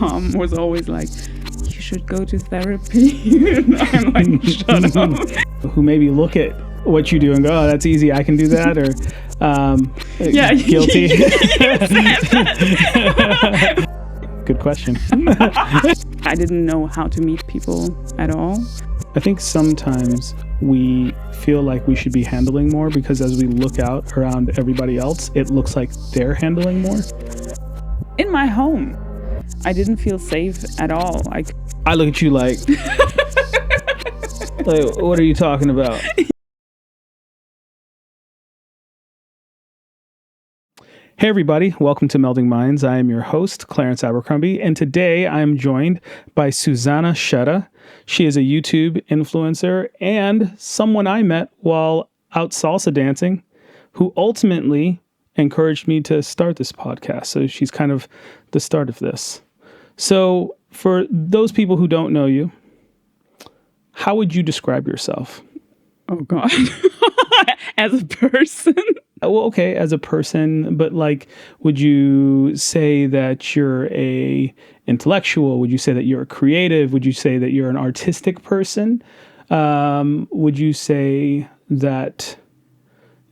mom was always like, you should go to therapy. And I'm like, shut up. Who maybe look at what you do and go, oh, that's easy, I can do that, or yeah, guilty. Good question. I didn't know how to meet people at all. I think sometimes we feel like we should be handling more because as we look out around everybody else, it looks like they're handling more. In my home, I didn't feel safe at all. I look at you like, what are you talking about? Hey everybody, welcome to Melding Minds. I am your host, Clarence Abercrombie, and today I am joined by Susanne Scherer. She is a YouTube influencer and someone I met while out salsa dancing, who ultimately encouraged me to start this podcast. So she's kind of the start of this. So for those people who don't know you, how would you describe yourself? Oh God, as a person? Well, okay, as a person, but like, would you say that you're a intellectual? Would you say that you're a creative? Would you say that you're an artistic person? Would you say that,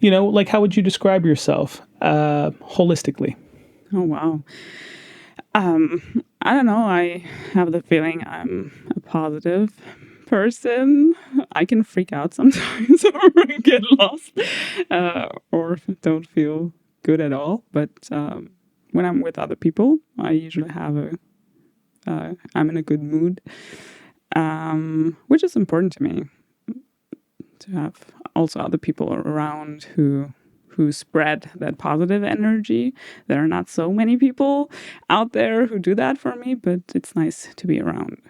like, how would you describe yourself holistically? Oh, wow. I don't know. I have the feeling I'm a positive person. I can freak out sometimes or get lost or don't feel good at all. But when I'm with other people, I usually have I'm in a good mood, which is important to me, to have also other people around who spread that positive energy. There are not so many people out there who do that for me, but it's nice to be around.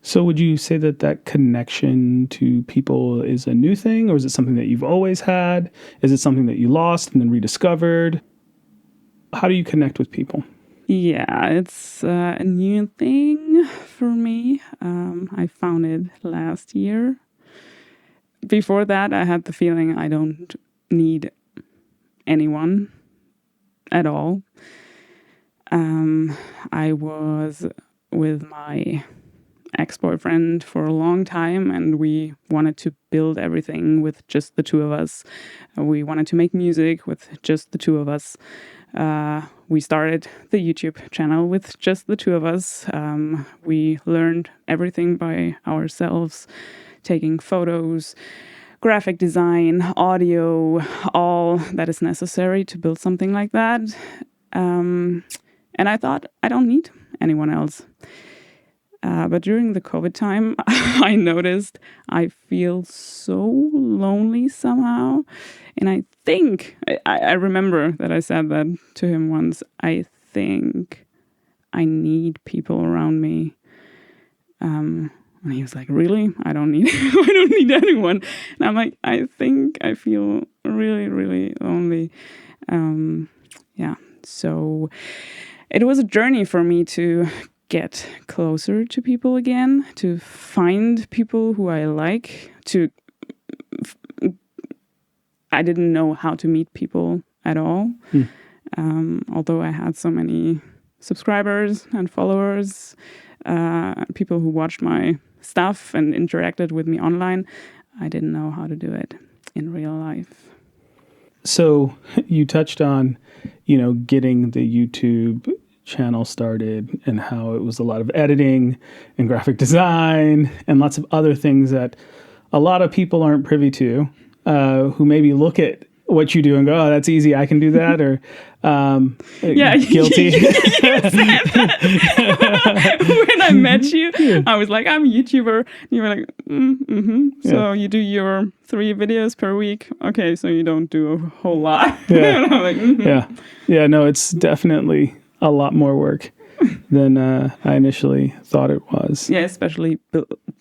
So would you say that connection to people is a new thing, or is it something that you've always had? Is it something that you lost and then rediscovered? How do you connect with people? Yeah, it's a new thing for me. I found it last year. Before that, I had the feeling I don't need anyone at all. I was with my ex-boyfriend for a long time, and we wanted to build everything with just the two of us. We wanted to make music with just the two of us. We started the YouTube channel with just the two of us. We learned everything by ourselves, taking photos, graphic design, audio, all that is necessary to build something like that. And I thought, I don't need anyone else. But during the COVID time, I noticed I feel so lonely somehow. And I think, I remember that I said that to him once, I think I need people around me. And he was like, really? I don't need anyone. And I'm like, I think I feel really, really lonely. So it was a journey for me to get closer to people again, to find people who I like, I didn't know how to meet people at all. Although I had so many subscribers and followers, people who watched my stuff and interacted with me online, I didn't know how to do it in real life. So you touched on, getting the YouTube channel started and how it was a lot of editing and graphic design and lots of other things that a lot of people aren't privy to, who maybe look at what you do and go, oh, that's easy, I can do that, or guilty. When I met you, I was like, I'm a YouTuber. You were like, So you do your 3 videos per week. Okay, so you don't do a whole lot. Yeah. And I'm like, Yeah, no, it's definitely a lot more work than I initially thought it was. Yeah, especially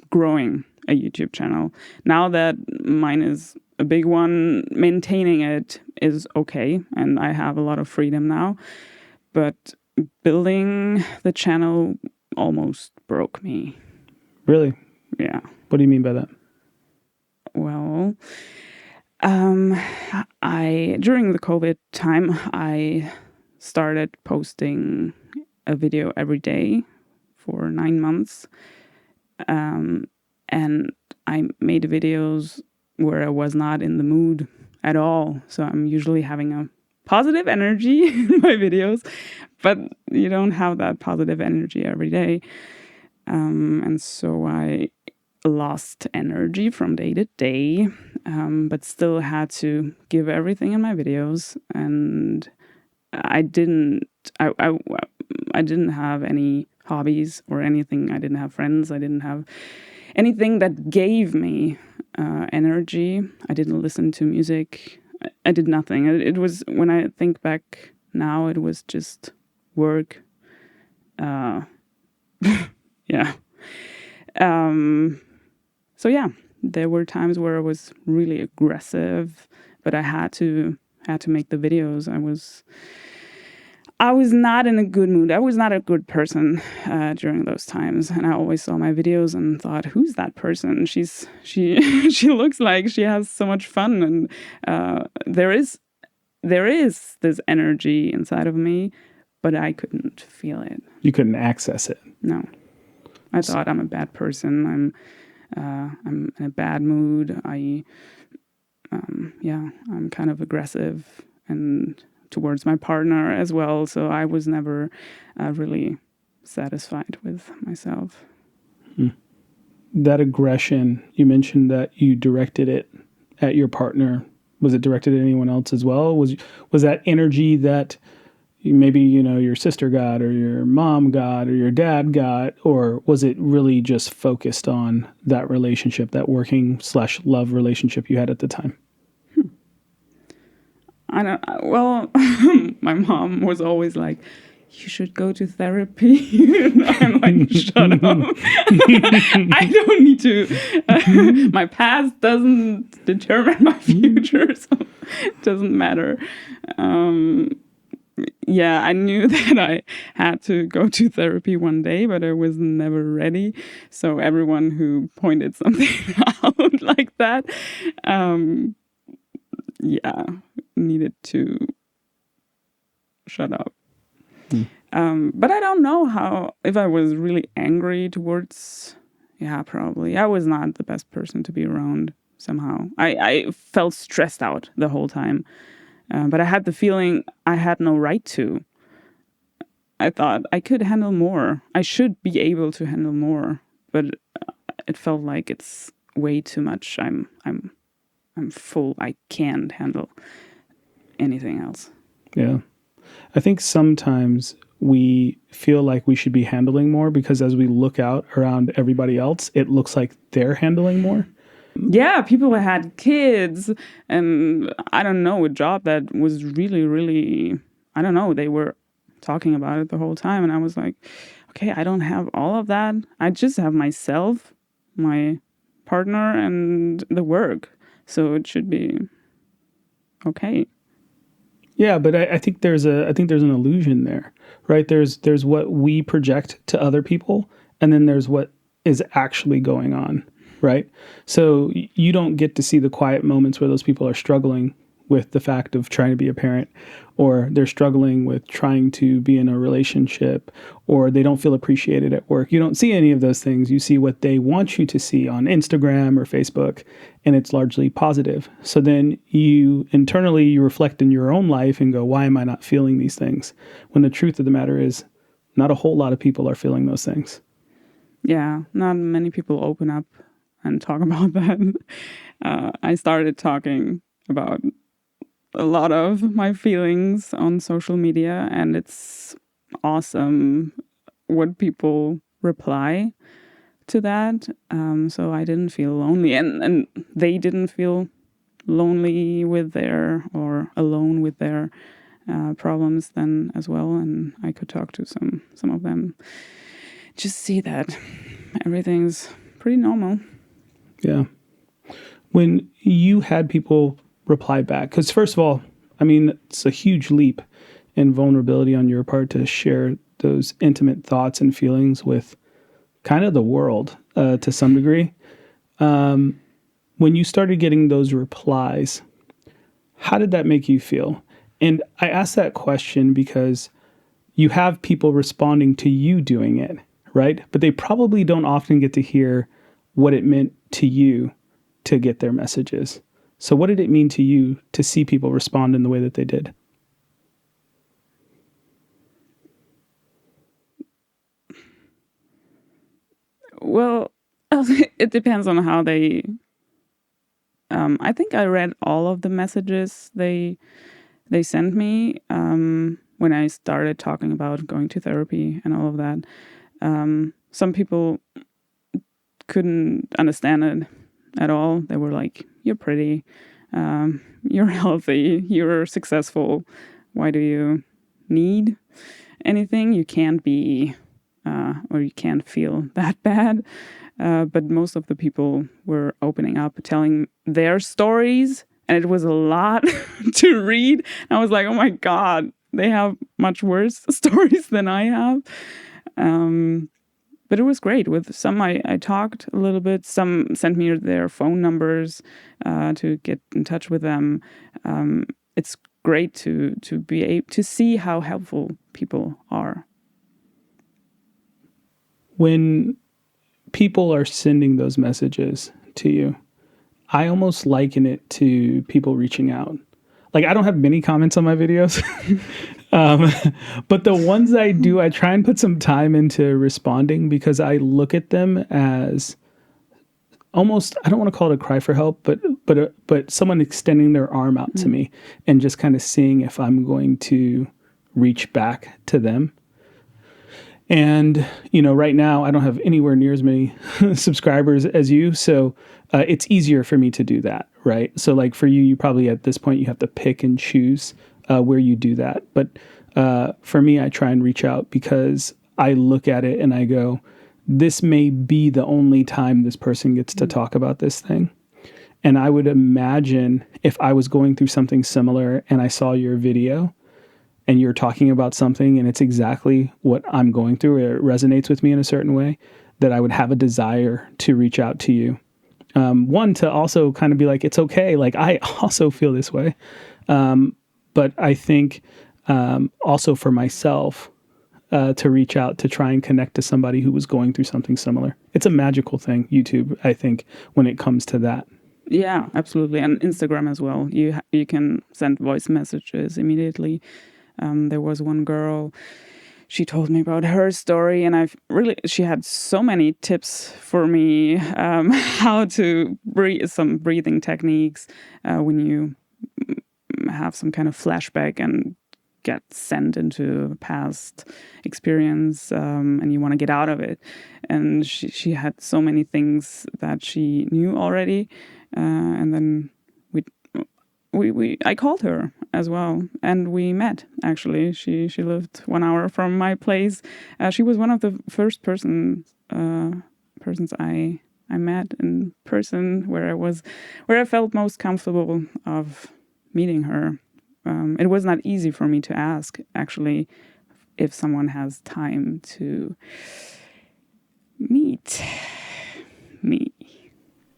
growing a YouTube channel. Now that mine is a big one, maintaining it is okay, and I have a lot of freedom now. But building the channel almost broke me. Really? Yeah. What do you mean by that? Well, during the COVID time, I started posting a video every day for 9 months. And I made videos where I was not in the mood at all. So I'm usually having a positive energy in my videos, but you don't have that positive energy every day. And so I lost energy from day to day, but still had to give everything in my videos. And I didn't have any hobbies or anything. I didn't have friends. I didn't have anything that gave me energy. I didn't listen to music. I did nothing. It was, when I think back now, it was just work. Yeah. So yeah, there were times where I was really aggressive, but I had to make the videos. I was not in a good mood. I was not a good person during those times, and I always saw my videos and thought, "Who's that person? She she looks like she has so much fun." And there is this energy inside of me, but I couldn't feel it. You couldn't access it. No, I thought I'm a bad person. I'm in a bad mood. I'm kind of aggressive and towards my partner as well. So I was never really satisfied with myself. That aggression, you mentioned that you directed it at your partner. Was it directed at anyone else as well? Was that energy that maybe, your sister got, or your mom got, or your dad got, or was it really just focused on that relationship, that working/love relationship you had at the time? I don't. Well, my mom was always like, "You should go to therapy." And I'm like, "Shut up! I don't need to. My past doesn't determine my future, so it doesn't matter." Yeah, I knew that I had to go to therapy one day, but I was never ready. So everyone who pointed something out like that, needed to shut up. But I don't know if I was really angry towards, probably. I was not the best person to be around somehow. I felt stressed out the whole time. But I had the feeling I had no right to. I thought I could handle more. I should be able to handle more, but it felt like it's way too much. I'm full. I can't handle anything else. Yeah. I think sometimes we feel like we should be handling more because as we look out around everybody else, it looks like they're handling more. Yeah, people had kids and I don't know, a job that was really, really, I don't know, they were talking about it the whole time. And I was like, okay, I don't have all of that. I just have myself, my partner, and the work. So it should be okay. Yeah, but I think there's an illusion there, right? There's what we project to other people, and then there's what is actually going on. Right. So you don't get to see the quiet moments where those people are struggling with the fact of trying to be a parent, or they're struggling with trying to be in a relationship, or they don't feel appreciated at work. You don't see any of those things. You see what they want you to see on Instagram or Facebook, and it's largely positive. So then you reflect in your own life and go, why am I not feeling these things? When the truth of the matter is not a whole lot of people are feeling those things. Yeah, not many people open up and talk about that. I started talking about a lot of my feelings on social media, and it's awesome what people reply to that. So I didn't feel lonely, and they didn't feel lonely or alone with their problems then as well. And I could talk to some of them. Just see that everything's pretty normal. Yeah. When you had people reply back, because first of all, I mean, it's a huge leap in vulnerability on your part to share those intimate thoughts and feelings with kind of the world to some degree. When you started getting those replies, how did that make you feel? And I asked that question because you have people responding to you doing it, right? But they probably don't often get to hear what it meant to you to get their messages. So what did it mean to you to see people respond in the way that they did? Well, it depends on how they. I think I read all of the messages they sent me when I started talking about going to therapy and all of that. Some people couldn't understand it at all. They were like, "You're pretty, you're healthy, you're successful. Why do you need anything? You can't be, or you can't feel that bad." But most of the people were opening up, telling their stories, and it was a lot to read. I was like, "Oh my God, they have much worse stories than I have." But it was great. With some, I talked a little bit. Some sent me their phone numbers to get in touch with them. It's great to be able to see how helpful people are. When people are sending those messages to you, I almost liken it to people reaching out. Like, I don't have many comments on my videos, but the ones I do, I try and put some time into responding because I look at them as almost, I don't want to call it a cry for help, but someone extending their arm out to me and just kind of seeing if I'm going to reach back to them. And, right now I don't have anywhere near as many subscribers as you. So it's easier for me to do that, right? So like for you, you probably at this point, you have to pick and choose where you do that. But for me, I try and reach out because I look at it and I go, this may be the only time this person gets to talk about this thing. And I would imagine if I was going through something similar and I saw your video, and you're talking about something and it's exactly what I'm going through, or it resonates with me in a certain way, that I would have a desire to reach out to you. One, to also kind of be like, it's okay. Like, I also feel this way. But I think also for myself to reach out, to try and connect to somebody who was going through something similar. It's a magical thing, YouTube, I think, when it comes to that. Yeah, absolutely. And Instagram as well. You can send voice messages immediately. There was one girl, she told me about her story, and she had so many tips for me, how to breathe, some breathing techniques when you have some kind of flashback and get sent into a past experience, and you want to get out of it. And she had so many things that she knew already, and then I called her as well, and we met. Actually, she lived 1 hour from my place. She was one of the first persons I met in person, where I felt most comfortable of meeting her. It was not easy for me to ask, actually, if someone has time to meet me.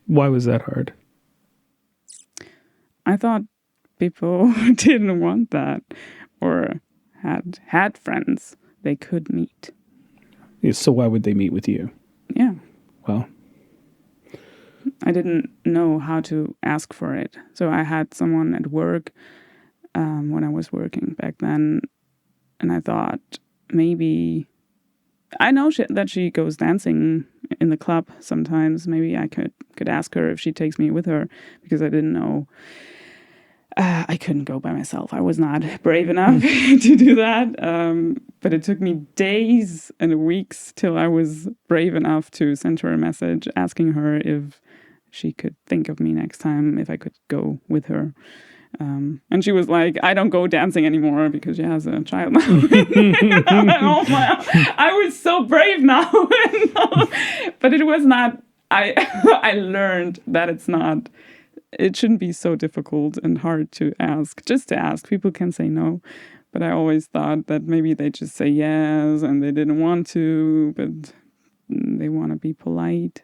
Why was that hard? I thought people didn't want that, or had friends they could meet. So why would they meet with you? Yeah. Well, I didn't know how to ask for it. So I had someone at work when I was working back then, and I thought maybe, I know that she goes dancing in the club sometimes. Maybe I could ask her if she takes me with her, because I didn't know. I couldn't go by myself. I was not brave enough to do that. But it took me days and weeks till I was brave enough to send her a message asking her if she could think of me next time, if I could go with her. And she was like, I don't go dancing anymore because she has a child now. Oh my, I was so brave now. But it was not, I learned that it shouldn't be so difficult and hard to ask. Just to ask. People can say no. But I always thought that maybe they just say yes and they didn't want to, but they want to be polite.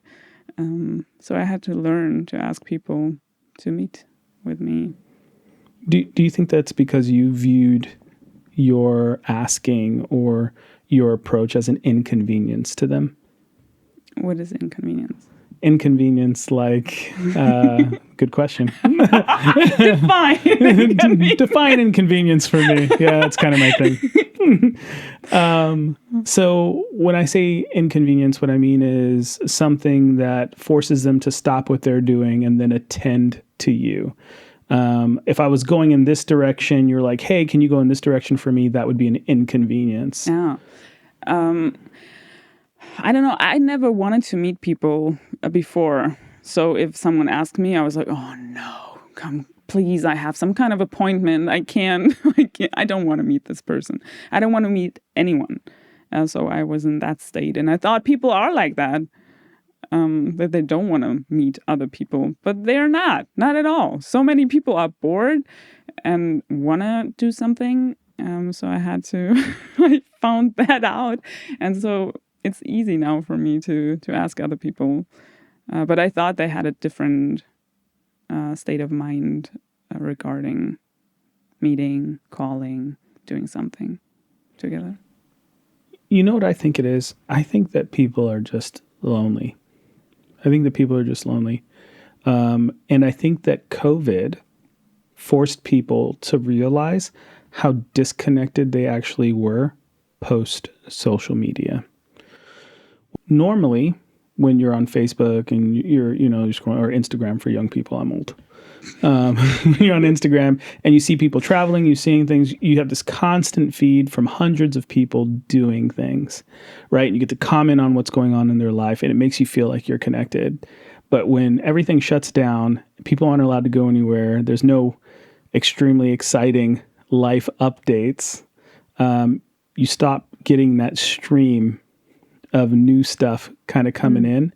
So I had to learn to ask people to meet with me. Do you think that's because you viewed your asking or your approach as an inconvenience to them? What is inconvenience? Inconvenience, like, good question. Define inconvenience. Define inconvenience for me. Yeah, that's kind of my thing. So when I say inconvenience, what I mean is something that forces them to stop what they're doing and then attend to you. If I was going in this direction, you're like, hey, can you go in this direction for me? That would be an inconvenience. Yeah. I don't know. I never wanted to meet people before. So if someone asked me, I was like, oh no, come, please. I have some kind of appointment. I can't. I don't want to meet this person. I don't want to meet anyone. So I was in that state. And I thought people are like that. That they don't want to meet other people, but they're not at all. So many people are bored and want to do something. So I had to, I found that out. And so it's easy now for me to ask other people. But I thought they had a different state of mind regarding meeting, calling, doing something together. You know what I think it is? I think that people are just lonely. And I think that COVID forced people to realize how disconnected they actually were post social media. Normally, when you're on Facebook and you're scrolling, or Instagram for young people, I'm old. You're on Instagram and you see people traveling, you're seeing things, you have this constant feed from hundreds of people doing things, right? And you get to comment on what's going on in their life and it makes you feel like you're connected. But when everything shuts down, people aren't allowed to go anywhere, there's no extremely exciting life updates, you stop getting that stream of new stuff kind of coming in.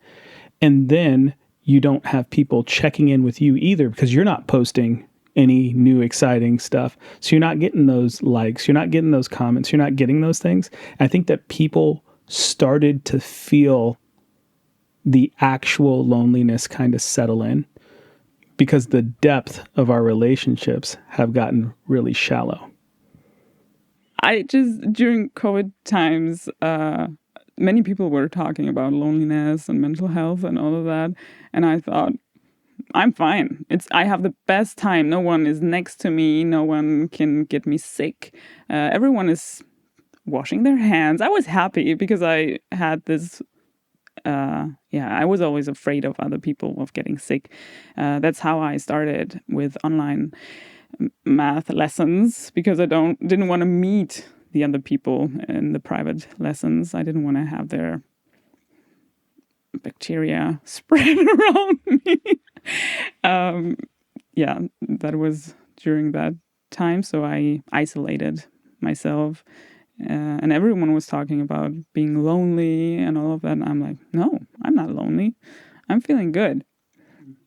And then you don't have people checking in with you either because you're not posting any new exciting stuff. So you're not getting those likes, you're not getting those comments, you're not getting those things. I think that people started to feel the actual loneliness kind of settle in because the depth of our relationships have gotten really shallow. During COVID times, many people were talking about loneliness and mental health and all of that. And I thought, I'm fine. I have the best time. No one is next to me. No one can get me sick. Everyone is washing their hands. I was happy because I had this, I was always afraid of other people, of getting sick. That's how I started with online math lessons because I didn't want to meet the other people in the private lessons. I didn't want to have their bacteria spread around me. That was during that time. So I isolated myself and everyone was talking about being lonely and all of that. And I'm like, no, I'm not lonely. I'm feeling good.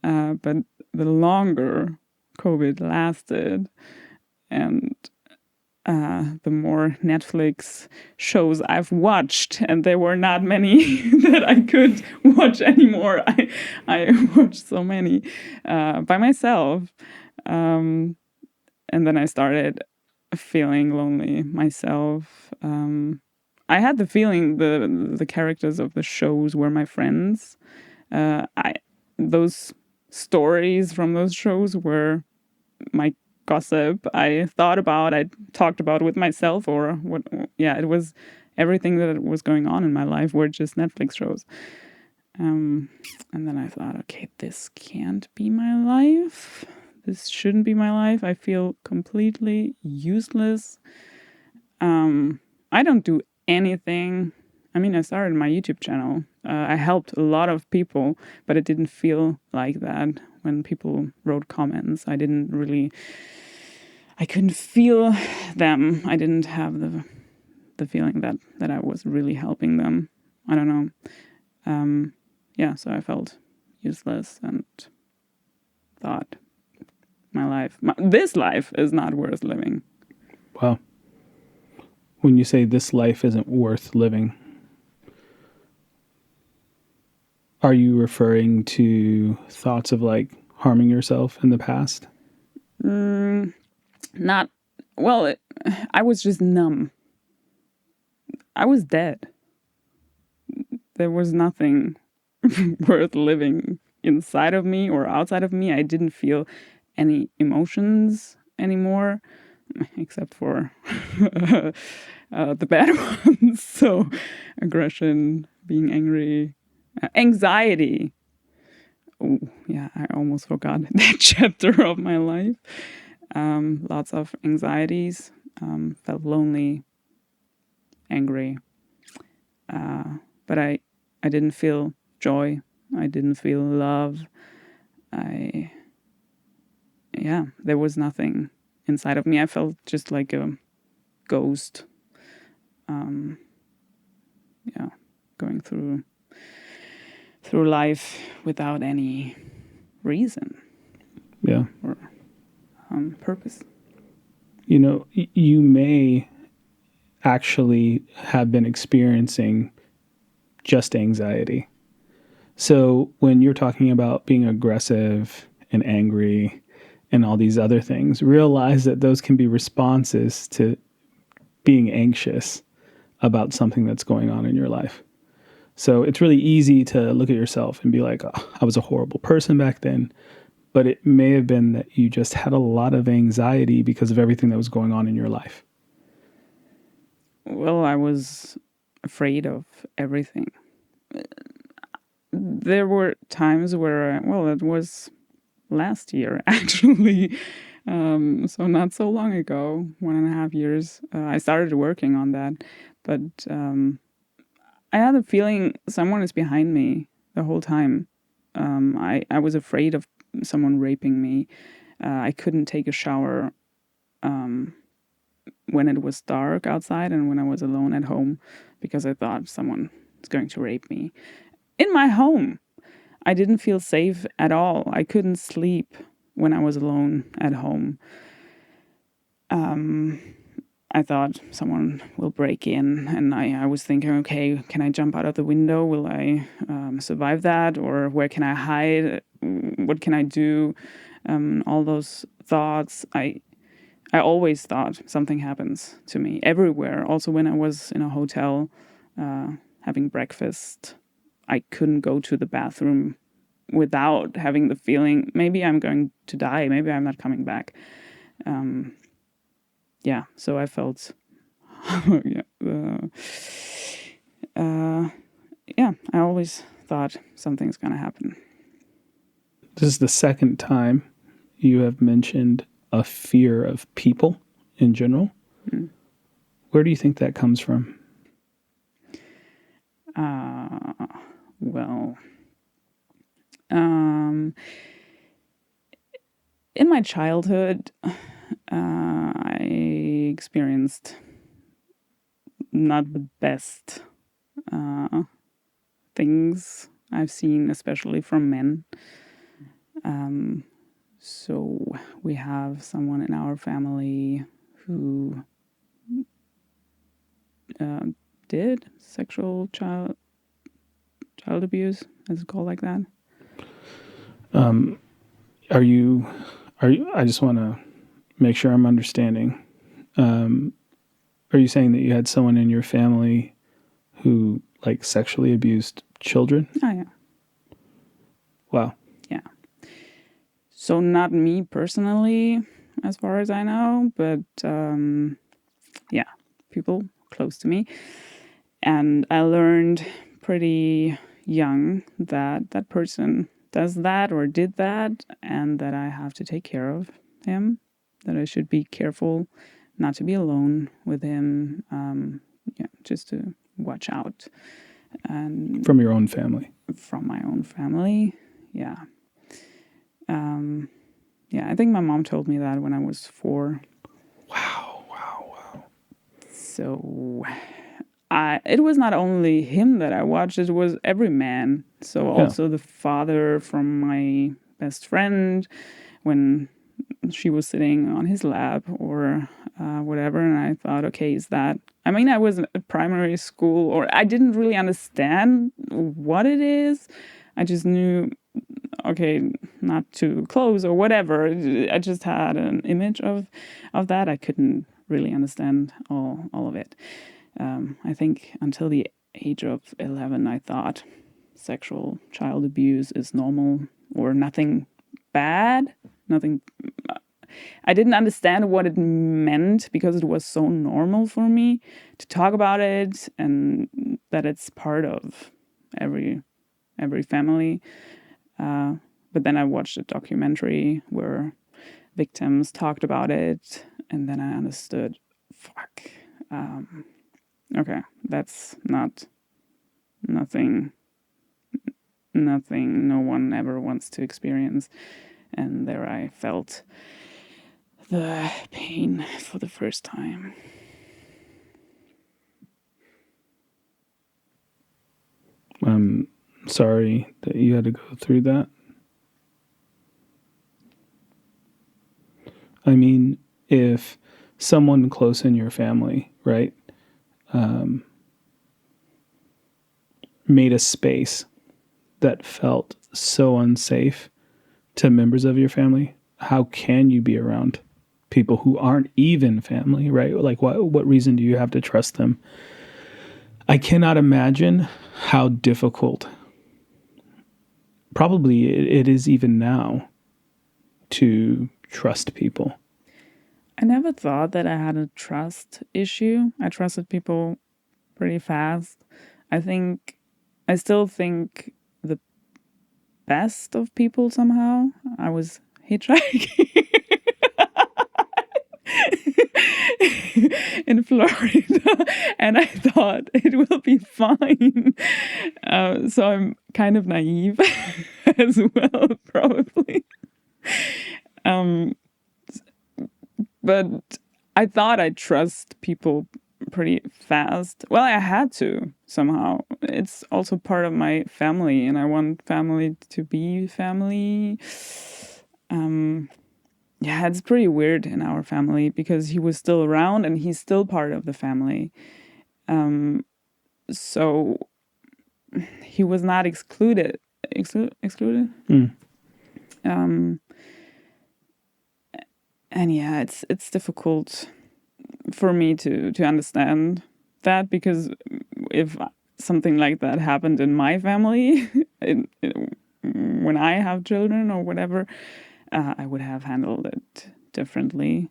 But the longer COVID lasted and the more Netflix shows I've watched, and there were not many that I could watch anymore. I watched so many by myself. And then I started feeling lonely myself. I had the feeling the characters of the shows were my friends. Those stories from those shows were my gossip. I talked about with myself, or what? Yeah, it was everything that was going on in my life were just Netflix shows. And then I thought, okay, this can't be my life. This shouldn't be my life. I feel completely useless. I don't do anything. I mean, I started my YouTube channel. I helped a lot of people, but it didn't feel like that when people wrote comments. I couldn't feel them. I didn't have the feeling that I was really helping them. I don't know. So I felt useless and thought this life is not worth living. Wow. When you say this life isn't worth living, are you referring to thoughts of like harming yourself in the past? Not well, I was just numb. I was dead. There was nothing worth living inside of me or outside of me. I didn't feel any emotions anymore, except for the bad ones. So, aggression, being angry, anxiety. Oh, yeah, I almost forgot that chapter of my life. Lots of anxieties. Felt lonely, angry. But I didn't feel joy. I didn't feel love. There was nothing inside of me. I felt just like a ghost. Going through life without any reason. Yeah. Or purpose. You may actually have been experiencing just anxiety. So when you're talking about being aggressive and angry and all these other things, realize that those can be responses to being anxious about something that's going on in your life. So it's really easy to look at yourself and be like, oh, I was a horrible person back then. But it may have been that you just had a lot of anxiety because of everything that was going on in your life. Well, I was afraid of everything. There were times where, it was last year, actually. So not so long ago, 1.5 years, I started working on that. But I had a feeling someone is behind me the whole time. I was afraid of someone raping me. I couldn't take a shower when it was dark outside and when I was alone at home because I thought someone is going to rape me. In my home, I didn't feel safe at all. I couldn't sleep when I was alone at home. I thought someone will break in, and I was thinking, okay, can I jump out of the window? Will I survive that? Or where can I hide? What can I do? All those thoughts. I always thought something happens to me everywhere. Also, when I was in a hotel having breakfast, I couldn't go to the bathroom without having the feeling maybe I'm going to die. Maybe I'm not coming back. So I felt, I always thought something's going to happen. This is the second time you have mentioned a fear of people in general. Mm. Where do you think that comes from? In my childhood, I experienced not the best things I've seen, especially from men. So we have someone in our family who did sexual child abuse, is it called like that? Are you, I just want to make sure I'm understanding. Are you saying that you had someone in your family who like sexually abused children? Oh, yeah. Wow. Yeah. So not me personally, as far as I know, but people close to me. And I learned pretty young that that person does that or did that, and that I have to take care of him, that I should be careful not to be alone with him, just to watch out. And from your own family? From my own family, yeah. I think my mom told me that when I was 4. Wow. So it was not only him that I watched, it was every man. So also the father from my best friend, when she was sitting on his lap or whatever. And I thought, okay, I was at primary school, or I didn't really understand what it is. I just knew, okay, not too close or whatever. I just had an image of that. I couldn't really understand all of it. I think until the age of 11, I thought sexual child abuse is normal or nothing bad, nothing. I didn't understand what it meant because it was so normal for me to talk about it and that it's part of every family. But then I watched a documentary where victims talked about it, and then I understood, fuck, okay, that's nothing no one ever wants to experience. And there I felt the pain for the first time. I'm sorry that you had to go through that. I mean, if someone close in your family, right, made a space that felt so unsafe to members of your family, how can you be around people who aren't even family, right? Like, what reason do you have to trust them? I cannot imagine how difficult, probably it is even now, to trust people. I never thought that I had a trust issue. I trusted people pretty fast. I still think the best of people somehow. I was hitchhiking in Florida and I thought it will be fine. So I'm kind of naive as well, probably. But I thought I'd trust people pretty fast. Well, I had to somehow. It's also part of my family, and I want family to be family. Yeah, it's pretty weird in our family because he was still around and he's still part of the family. So he was not excluded. Excluded? And yeah, it's difficult for me to understand that because if something like that happened in my family, when I have children or whatever, I would have handled it differently.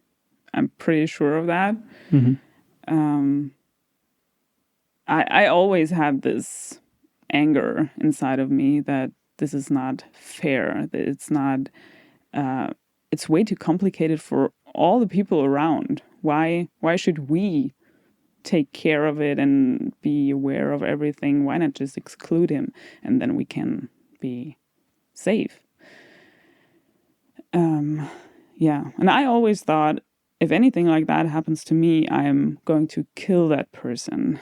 I'm pretty sure of that. I always had this anger inside of me that this is not fair, that it's not, it's way too complicated for all the people around. Why should we take care of it and be aware of everything? Why not just exclude him and then we can be safe? Yeah, and I always thought if anything like that happens to me, I am going to kill that person.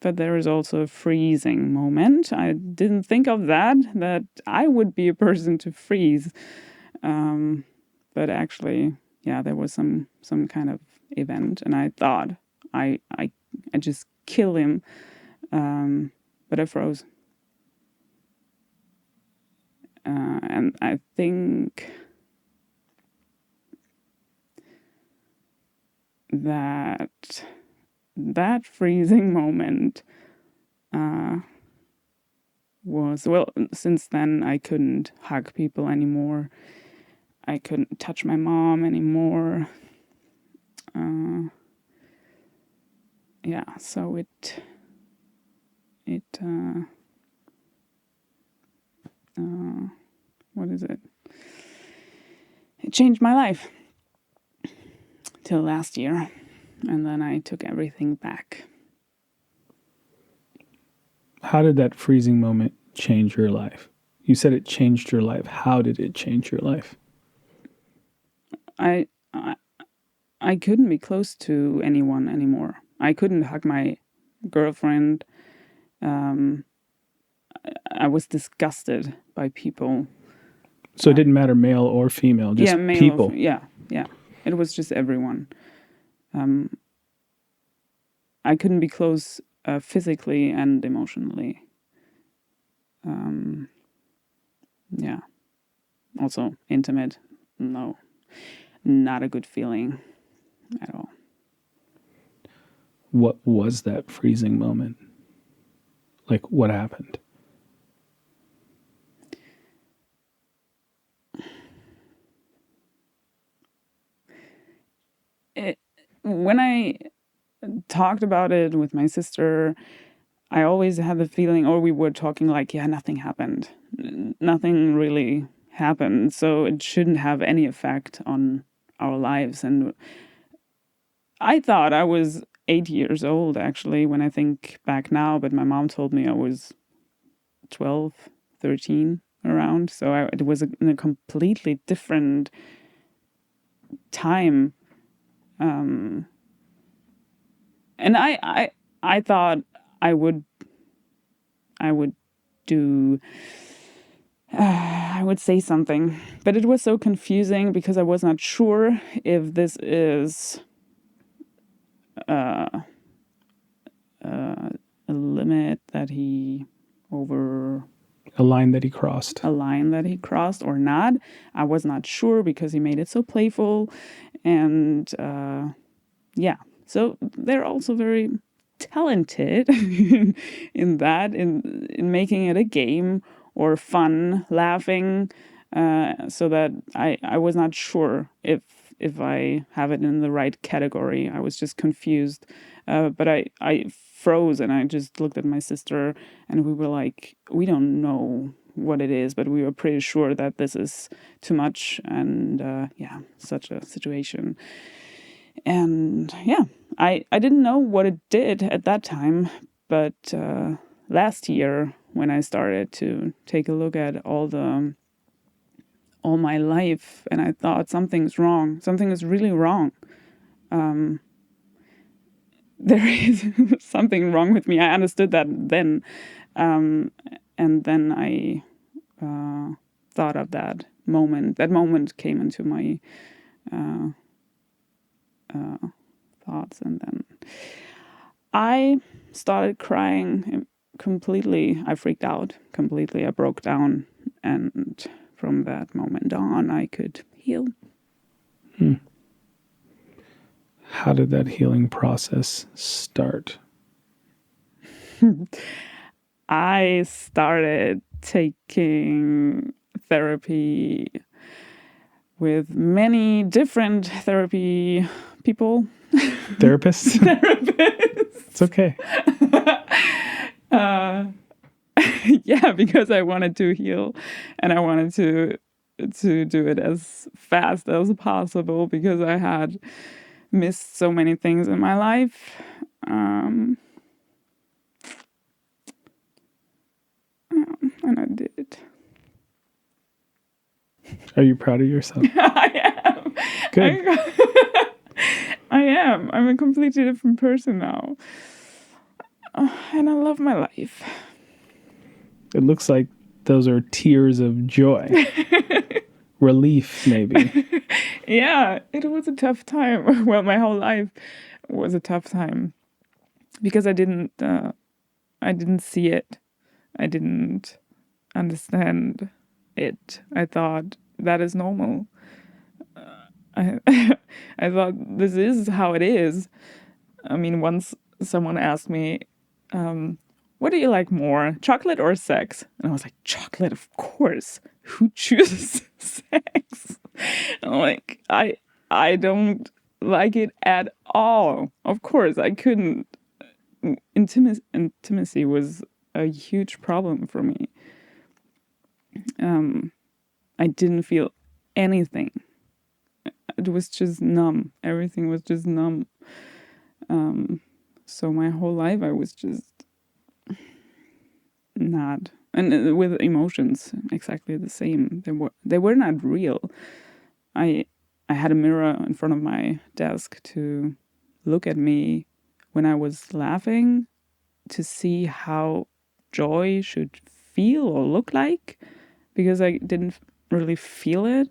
But there is also a freezing moment. I didn't think of that I would be a person to freeze. But actually, yeah, there was some kind of event, and I thought I just kill him, but I froze. And I think that freezing moment was, well, since then I couldn't hug people anymore. I couldn't touch my mom anymore. Yeah, so it what is it? It changed my life till last year, and then I took everything back. How did that freezing moment change your life? You said it changed your life. How did it change your life? I couldn't be close to anyone anymore. I couldn't hug my girlfriend. I was disgusted by people. So it didn't matter male or female, just people. Yeah. It was just everyone. I couldn't be close physically and emotionally. yeah. Also intimate. No, not a good feeling at all. What was that freezing moment? Like, what happened? When I talked about it with my sister, I always had the feeling, or we were talking like, yeah, nothing happened. Nothing really happened. So it shouldn't have any effect on our lives. And I thought I was 8 years old, actually, when I think back now. But my mom told me I was 12, 13 around. So it was in a completely different time. And I thought I would do I would say something, but it was so confusing because I was not sure if this is a limit that he over A line that he crossed. a line that he crossed or not. I was not sure because he made it so playful, and yeah, so they're also very talented in that, in making it a game or fun, laughing, so that I was not sure if I have it in the right category. I was just confused, but I froze and I just looked at my sister and we were like, we don't know what it is, but we were pretty sure that this is too much, and yeah, such a situation. And yeah, I didn't know what it did at that time, but last year when I started to take a look at all my life, and I thought something's wrong, something is really wrong. There is something wrong with me. I understood that then, and then I thought of that moment. That moment came into my thoughts, and then I started crying completely. I freaked out completely. I broke down, and from that moment on, I could heal. How did that healing process start? I started taking therapy with many different therapy people. Therapists? Therapists. It's okay. Yeah, because I wanted to heal, and I wanted to do it as fast as possible because I had missed so many things in my life. And I did. Are you proud of yourself? I am. Good. I am. I'm a completely different person now. And I love my life. It looks like those are tears of joy. Relief, maybe. Yeah, it was a tough time. Well, my whole life was a tough time because I didn't see it. I didn't understand it. I thought that is normal. I I thought this is how it is. I mean, once someone asked me, what do you like more, chocolate or sex? And I was like, chocolate, of course. Who chooses sex? And I'm like, I don't like it at all. Of course, I couldn't. Intimacy was a huge problem for me. I didn't feel anything. It was just numb. Everything was just numb. So my whole life I was just not, and with emotions exactly the same. They were not real. I had a mirror in front of my desk to look at me when I was laughing, to see how joy should feel or look like, because I didn't really feel it.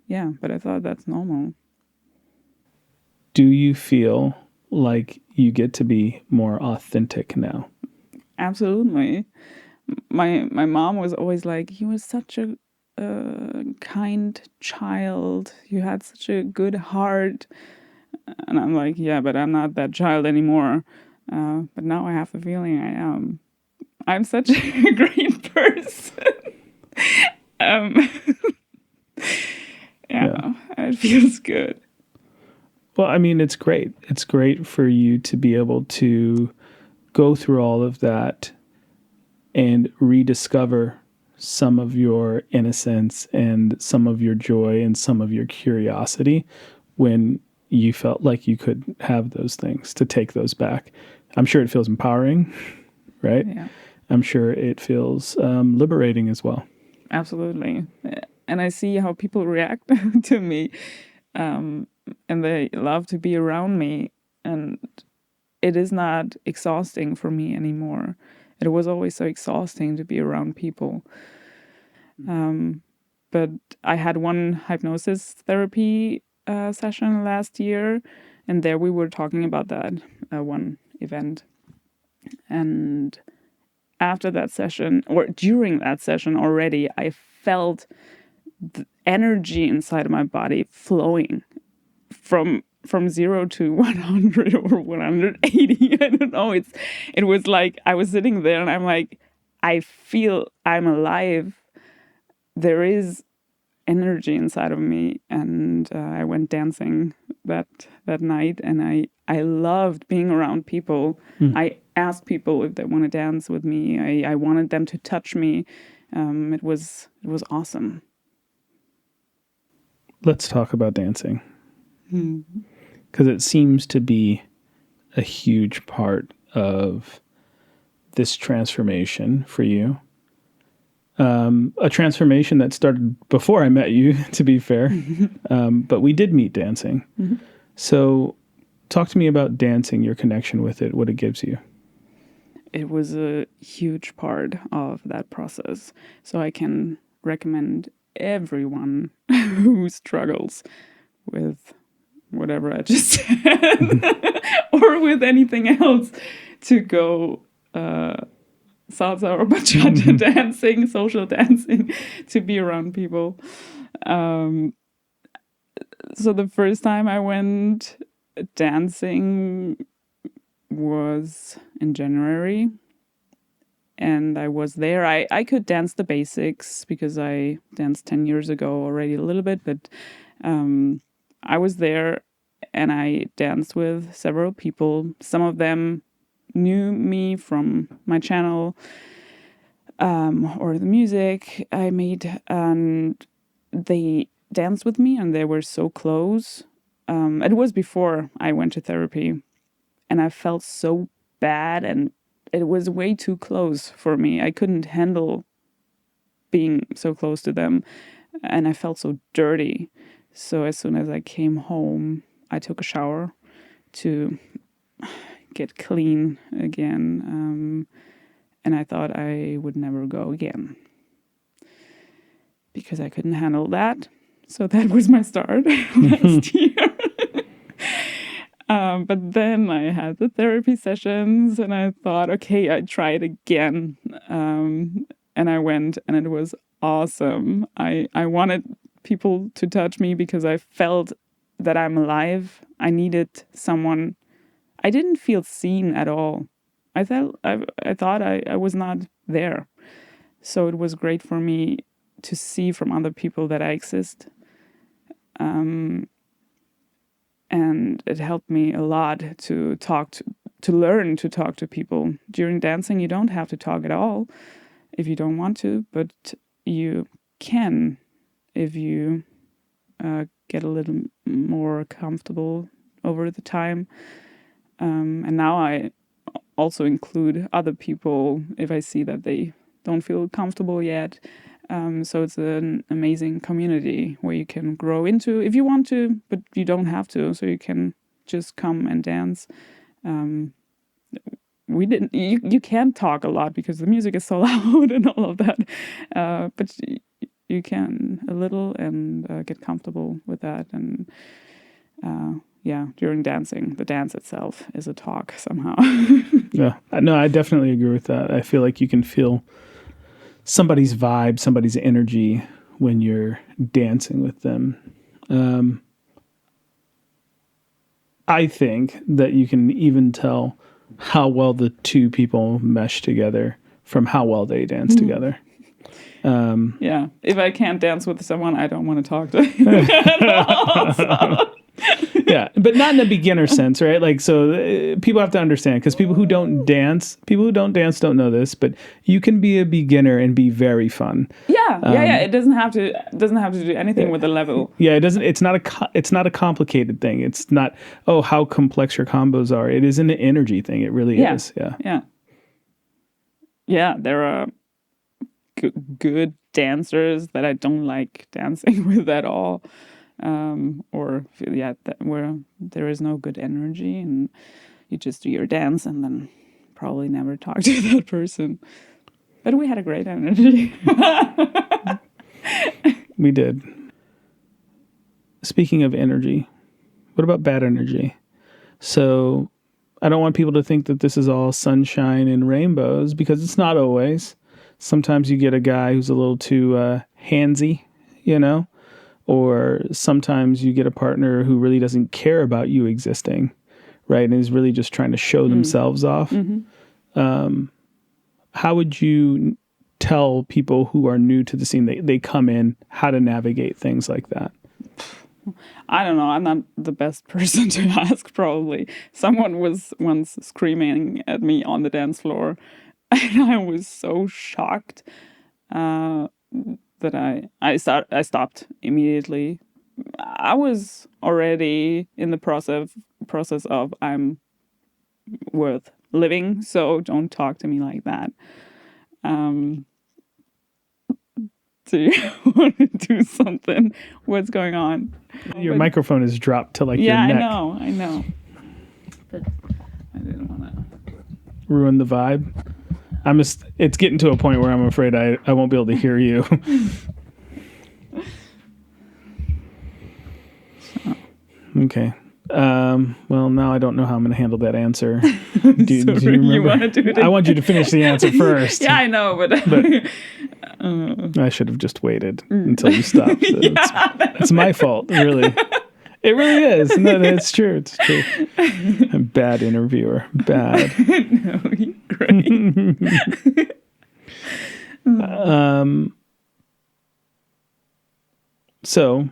Yeah, but I thought that's normal. Do you feel like you get to be more authentic now? Absolutely. my mom was always like, "You were such a kind child. You had such a good heart." And I'm like, "Yeah, but I'm not that child anymore." But now I have the feeling I am. I'm such a great person. um, yeah, it feels good. Well, I mean, it's great. It's great for you to be able to go through all of that and rediscover some of your innocence and some of your joy and some of your curiosity when you felt like you could have those things, to take those back. I'm sure it feels empowering, right? Yeah, I'm sure it feels liberating as well. absolutely. And I see how people react to me, and they love to be around me. And it is not exhausting for me anymore. It was always so exhausting to be around people. But I had one hypnosis therapy session last year, and there we were talking about that one event. And after that session, or during that session already, I felt the energy inside of my body flowing from 0 to 100 or 180. I don't know. It was like I was sitting there and I'm like, I feel I'm alive. There is energy inside of me, and I went dancing that night, and I loved being around people. I asked people if they want to dance with me. I wanted them to touch me. It was awesome. Let's talk about dancing, because it seems to be a huge part of this transformation for you. A transformation that started before I met you, to be fair, but we did meet dancing. So talk to me about dancing, your connection with it, what it gives you. It was a huge part of that process. So I can recommend everyone who struggles with whatever I just said or with anything else to go salsa or bachata dancing, social dancing, to be around people. So the first time I went dancing was in January, and I was there. I could dance the basics because I danced 10 years ago already a little bit, but I was there and I danced with several people. Some of them knew me from my channel or the music I made, and they danced with me and they were so close. It was before I went to therapy, and I felt so bad, and it was way too close for me. I couldn't handle being so close to them, and I felt so dirty. So as soon as I came home, I took a shower to get clean again. And I thought I would never go again because I couldn't handle that. So that was my start last year. But then I had the therapy sessions and I thought, okay, I'd try it again. And I went, and it was awesome. I wanted people to touch me because I felt that I'm alive. I needed someone. I didn't feel seen at all. I thought I was not there. So it was great for me to see from other people that I exist. And it helped me a lot to learn to talk to people. During dancing, you don't have to talk at all if you don't want to, but you can if you get a little more comfortable over the time. And now I also include other people if I see that they don't feel comfortable yet. So it's an amazing community where you can grow into if you want to, but you don't have to. So you can just come and dance. You can't talk a lot because the music is so loud and all of that. But you can a little and get comfortable with that. And during dancing, the dance itself is a talk somehow. Yeah, no, I definitely agree with that. I feel like you can feel somebody's vibe, somebody's energy when you're dancing with them. I think that you can even tell how well the two people mesh together from how well they dance together. Yeah. If I can't dance with someone, I don't want to talk to him at all. So. Yeah, but not in a beginner sense, right? Like, so people have to understand, because people who don't dance don't know this, but you can be a beginner and be very fun. Yeah. It doesn't have to do anything with the level. Yeah, it doesn't. It's not a complicated thing. It's not, oh, how complex your combos are. It is an energy thing. It really is. Yeah. Yeah. There are good dancers that I don't like dancing with at all. Where there is no good energy and you just do your dance and then probably never talk to that person. But we had a great energy. We did. Speaking of energy, what about bad energy? So I don't want people to think that this is all sunshine and rainbows, because it's not always. Sometimes you get a guy who's a little too handsy, or sometimes you get a partner who really doesn't care about you existing, right? And is really just trying to show themselves off. Mm-hmm. How would you tell people who are new to the scene, they come in, how to navigate things like that? I don't know. I'm not the best person to ask, probably. Someone was once screaming at me on the dance floor, and I was so shocked that I stopped immediately. I was already in the process of I'm worth living, so don't talk to me like that. Do you want to do something? What's going on? Your microphone is dropped to your neck. I know. But I didn't want to ruin the vibe. It's getting to a point where I'm afraid I won't be able to hear you. Okay. Well, now I don't know how I'm going to handle that answer. Do you remember? You want to do it? I want you to finish the answer first. Yeah, I know, but I should have just waited until you stopped. It's my fault, really. It really is. No, it's true. It's true. I'm a bad interviewer. Bad. No, you're great. So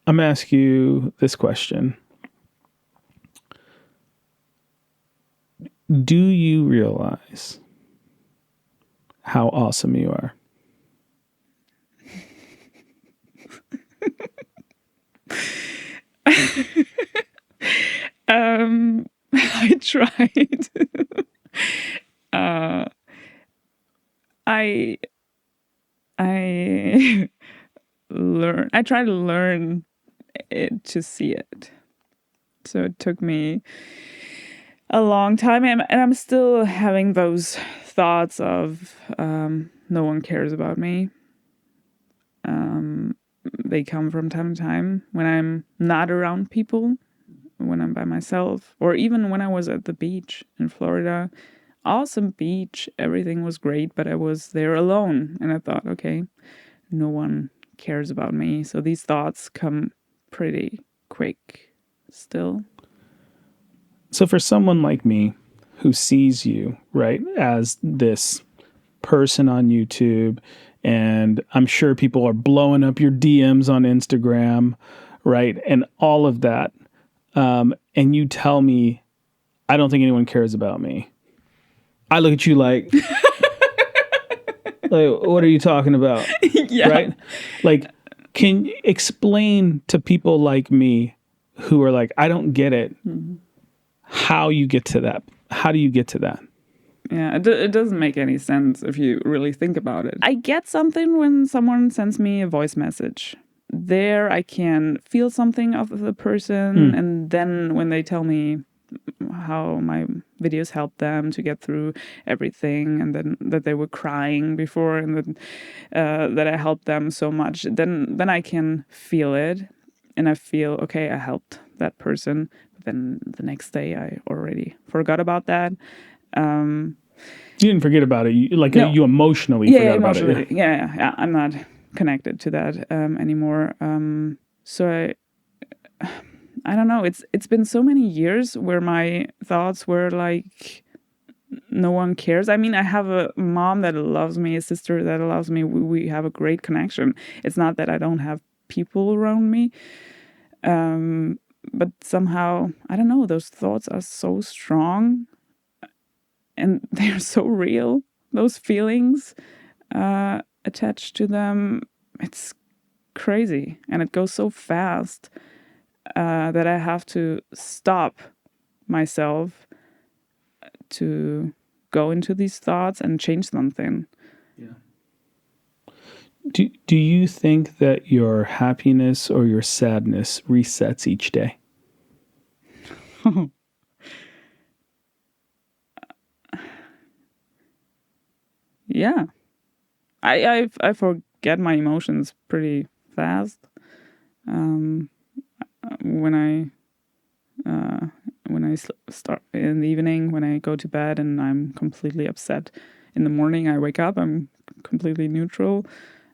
I'm going to ask you this question. Do you realize how awesome you are? I tried. I try to learn it to see it. So it took me a long time, and I'm still having those thoughts of no one cares about me. They come from time to time when I'm not around people, when I'm by myself, or even when I was at the beach in Florida. Awesome beach, everything was great, but I was there alone, and I thought, okay, no one cares about me. So these thoughts come pretty quick still. So for someone like me who sees you, right, as this person on YouTube, and I'm sure people are blowing up your DMs on Instagram, right, and all of that, and you tell me, I don't think anyone cares about me. I look at you like, what are you talking about? Yeah. Right? Like, can you explain to people like me who are like, I don't get it, how you get to that? How do you get to that? Yeah, it doesn't make any sense if you really think about it. I get something when someone sends me a voice message. There I can feel something of the person, and then when they tell me how my videos helped them to get through everything, and then that they were crying before, and then that I helped them so much, then I can feel it, and I feel, okay, I helped that person. But then the next day I already forgot about that. You didn't forget about it. No. You emotionally forgot about emotionally. it. Yeah. I'm not connected to that anymore. So I don't know. It's been so many years where my thoughts were like, no one cares. I mean, I have a mom that loves me, a sister that loves me. We have a great connection. It's not that I don't have people around me. But somehow, I don't know, those thoughts are so strong and they're so real. Those feelings attached to them, it's crazy. And it goes so fast that I have to stop myself to go into these thoughts and change something. Yeah. Do you think that your happiness or your sadness resets each day? Yeah. I forget my emotions pretty fast. When I start in the evening, when I go to bed and I'm completely upset. In the morning, I wake up, I'm completely neutral,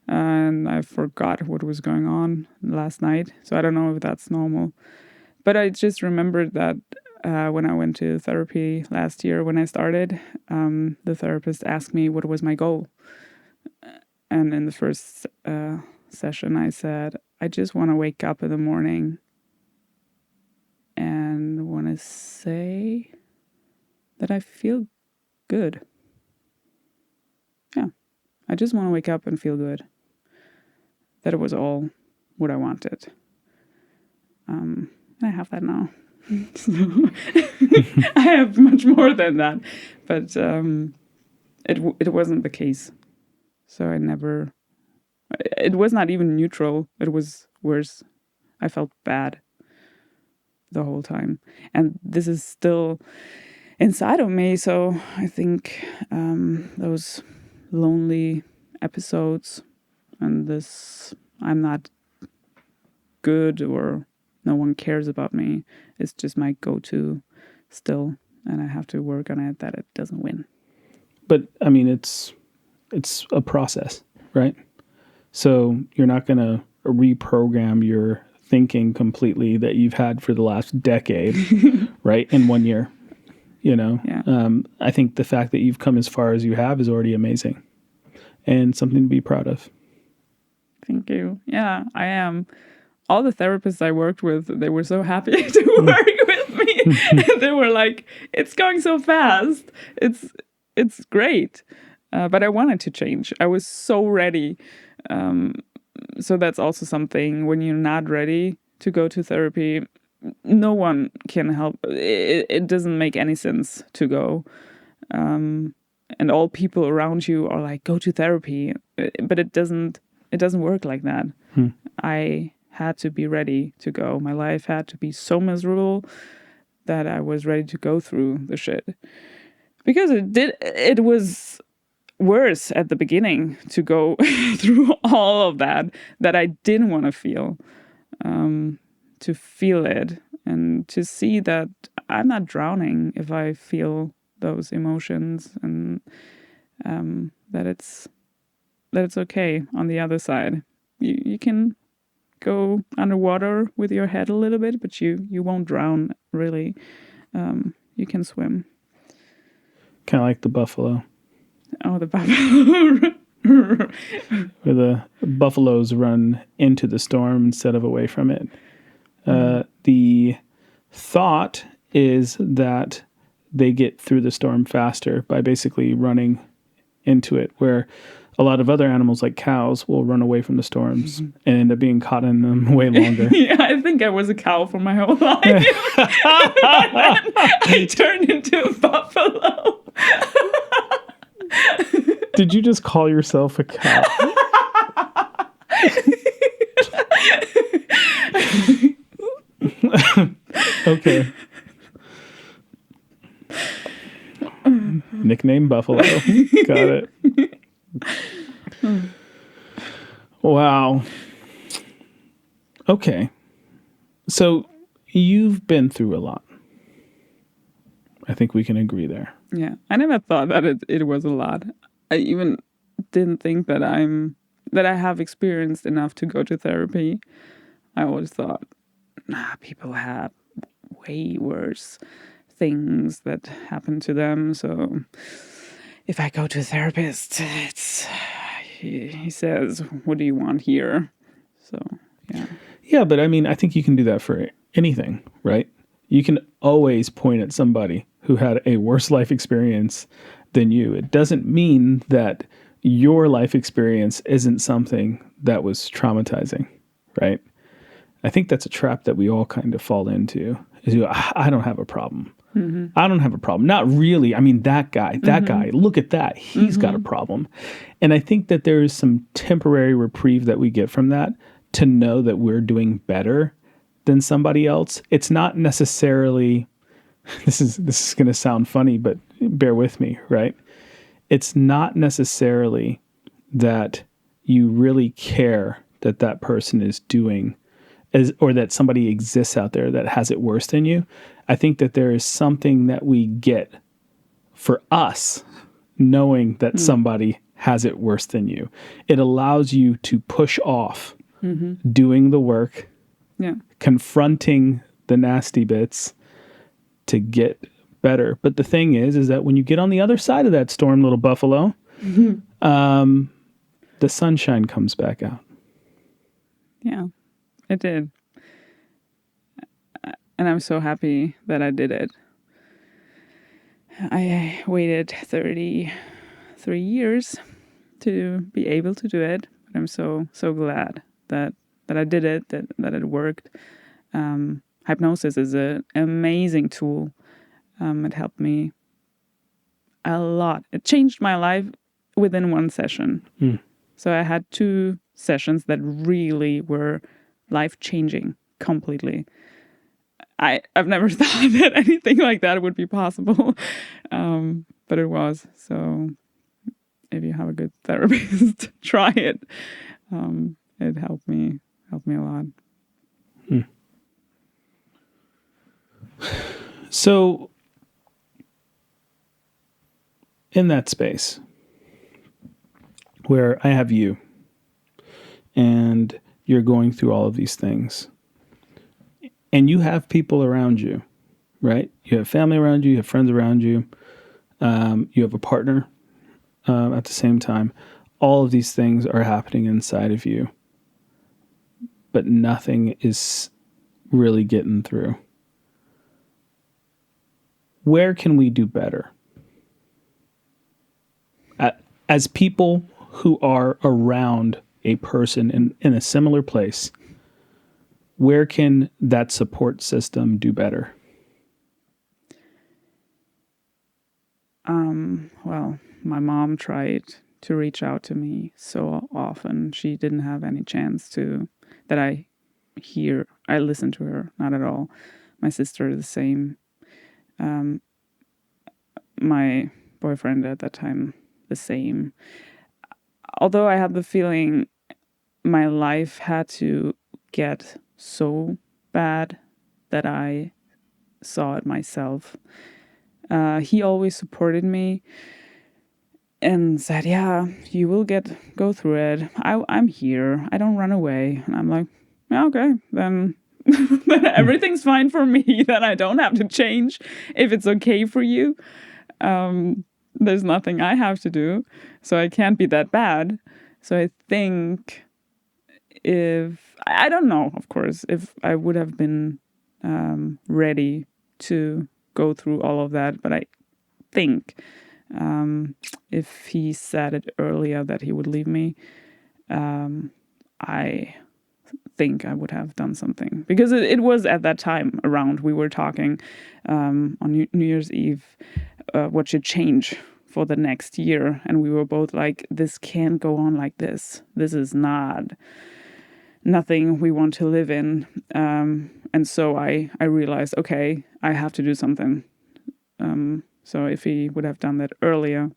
and I forgot what was going on last night. So I don't know if that's normal. But I just remembered that when I went to therapy last year, when I started, the therapist asked me what was my goal. And in the first session, I said, I just want to wake up in the morning and want to say that I feel good. Yeah, I just want to wake up and feel good. That it was all what I wanted. I have that now. I have much more than that, but it wasn't the case. So I never. It was not even neutral. It was worse. I felt bad the whole time, and this is still inside of me. So I think those lonely episodes and this I'm not good or no one cares about me is just my go-to still, and I have to work on it that it doesn't win. But I mean, it's a process, right? So you're not going to reprogram your thinking completely that you've had for the last decade, right? In 1 year, Yeah. I think the fact that you've come as far as you have is already amazing and something to be proud of. Thank you. Yeah, I am. All the therapists I worked with, they were so happy to work with me. They were like, "It's going so fast. It's great." But I wanted to change. I was so ready. So that's also something when you're not ready to go to therapy. No one can help. It doesn't make any sense to go. And all people around you are like, "Go to therapy," but it doesn't work like that. I had to be ready to go. My life had to be so miserable that I was ready to go through the shit. Because it was worse at the beginning to go through all of that I didn't want to feel. To feel it and to see that I'm not drowning if I feel those emotions, and that it's okay on the other side. You can go underwater with your head a little bit, but you won't drown, really. You can swim. Kind of like the buffalo. Oh, the buffalo. Where the buffaloes run into the storm instead of away from it. The thought is that they get through the storm faster by basically running into it, where a lot of other animals like cows will run away from the storms and end up being caught in them way longer. Yeah, I think I was a cow for my whole life. I turned into a buffalo. Did you just call yourself a cow? Okay. Nickname Buffalo. Got it. Wow. Okay. So you've been through a lot. I think we can agree there. Yeah. I never thought that it was a lot. I even didn't think that I have experienced enough to go to therapy. I always thought, people have way worse things that happen to them. So if I go to a therapist, he says, "What do you want here?" So yeah. Yeah, but I mean, I think you can do that for anything, right? You can always point at somebody who had a worse life experience than you. It doesn't mean that your life experience isn't something that was traumatizing, right? I think that's a trap that we all kind of fall into. Is I don't have a problem. Mm-hmm. I don't have a problem. Not really. I mean, that guy, look at that. He's got a problem. And I think that there is some temporary reprieve that we get from that to know that we're doing better than somebody else. It's not necessarily, this is going to sound funny, but bear with me, right? It's not necessarily that you really care that that person is doing or that somebody exists out there that has it worse than you. I think that there is something that we get for us knowing that somebody has it worse than you. It allows you to push off doing the work, confronting the nasty bits to get better. But the thing is that when you get on the other side of that storm, little buffalo, the sunshine comes back out. Yeah, it did. And I'm so happy that I did it. I waited 33 years to be able to do it. But I'm so glad that I did it, that it worked. Hypnosis is an amazing tool. It helped me a lot. It changed my life within one session. So I had 2 sessions that really were life-changing completely. I've never thought that anything like that would be possible, but it was. So if you have a good therapist, try it. It helped me a lot. So in that space where I have you and you're going through all of these things and you have people around you, right? You have family around you, you have friends around you, you have a partner at the same time. All of these things are happening inside of you, but nothing is really getting through. Where can we do better? As people who are around a person in a similar place, where can that support system do better? Well, my mom tried to reach out to me so often. She didn't have any chance that I listen to her, not at all. My sister is the same. My boyfriend at that time, the same. Although I had the feeling my life had to get so bad that I saw it myself. He always supported me and said, "Yeah, you will go through it. I'm here. I don't run away." And I'm like, "Yeah, okay, then." Then everything's fine for me. Then I don't have to change if it's okay for you. There's nothing I have to do, so I can't be that bad. So I think I don't know, of course, if I would have been ready to go through all of that, but I think if he said it earlier that he would leave me, I think I would have done something, because it was at that time around we were talking on New Year's Eve what should change for the next year, and we were both like, this can't go on like this. This is nothing we want to live in. And so I realized, okay, I have to do something. So if he would have done that earlier,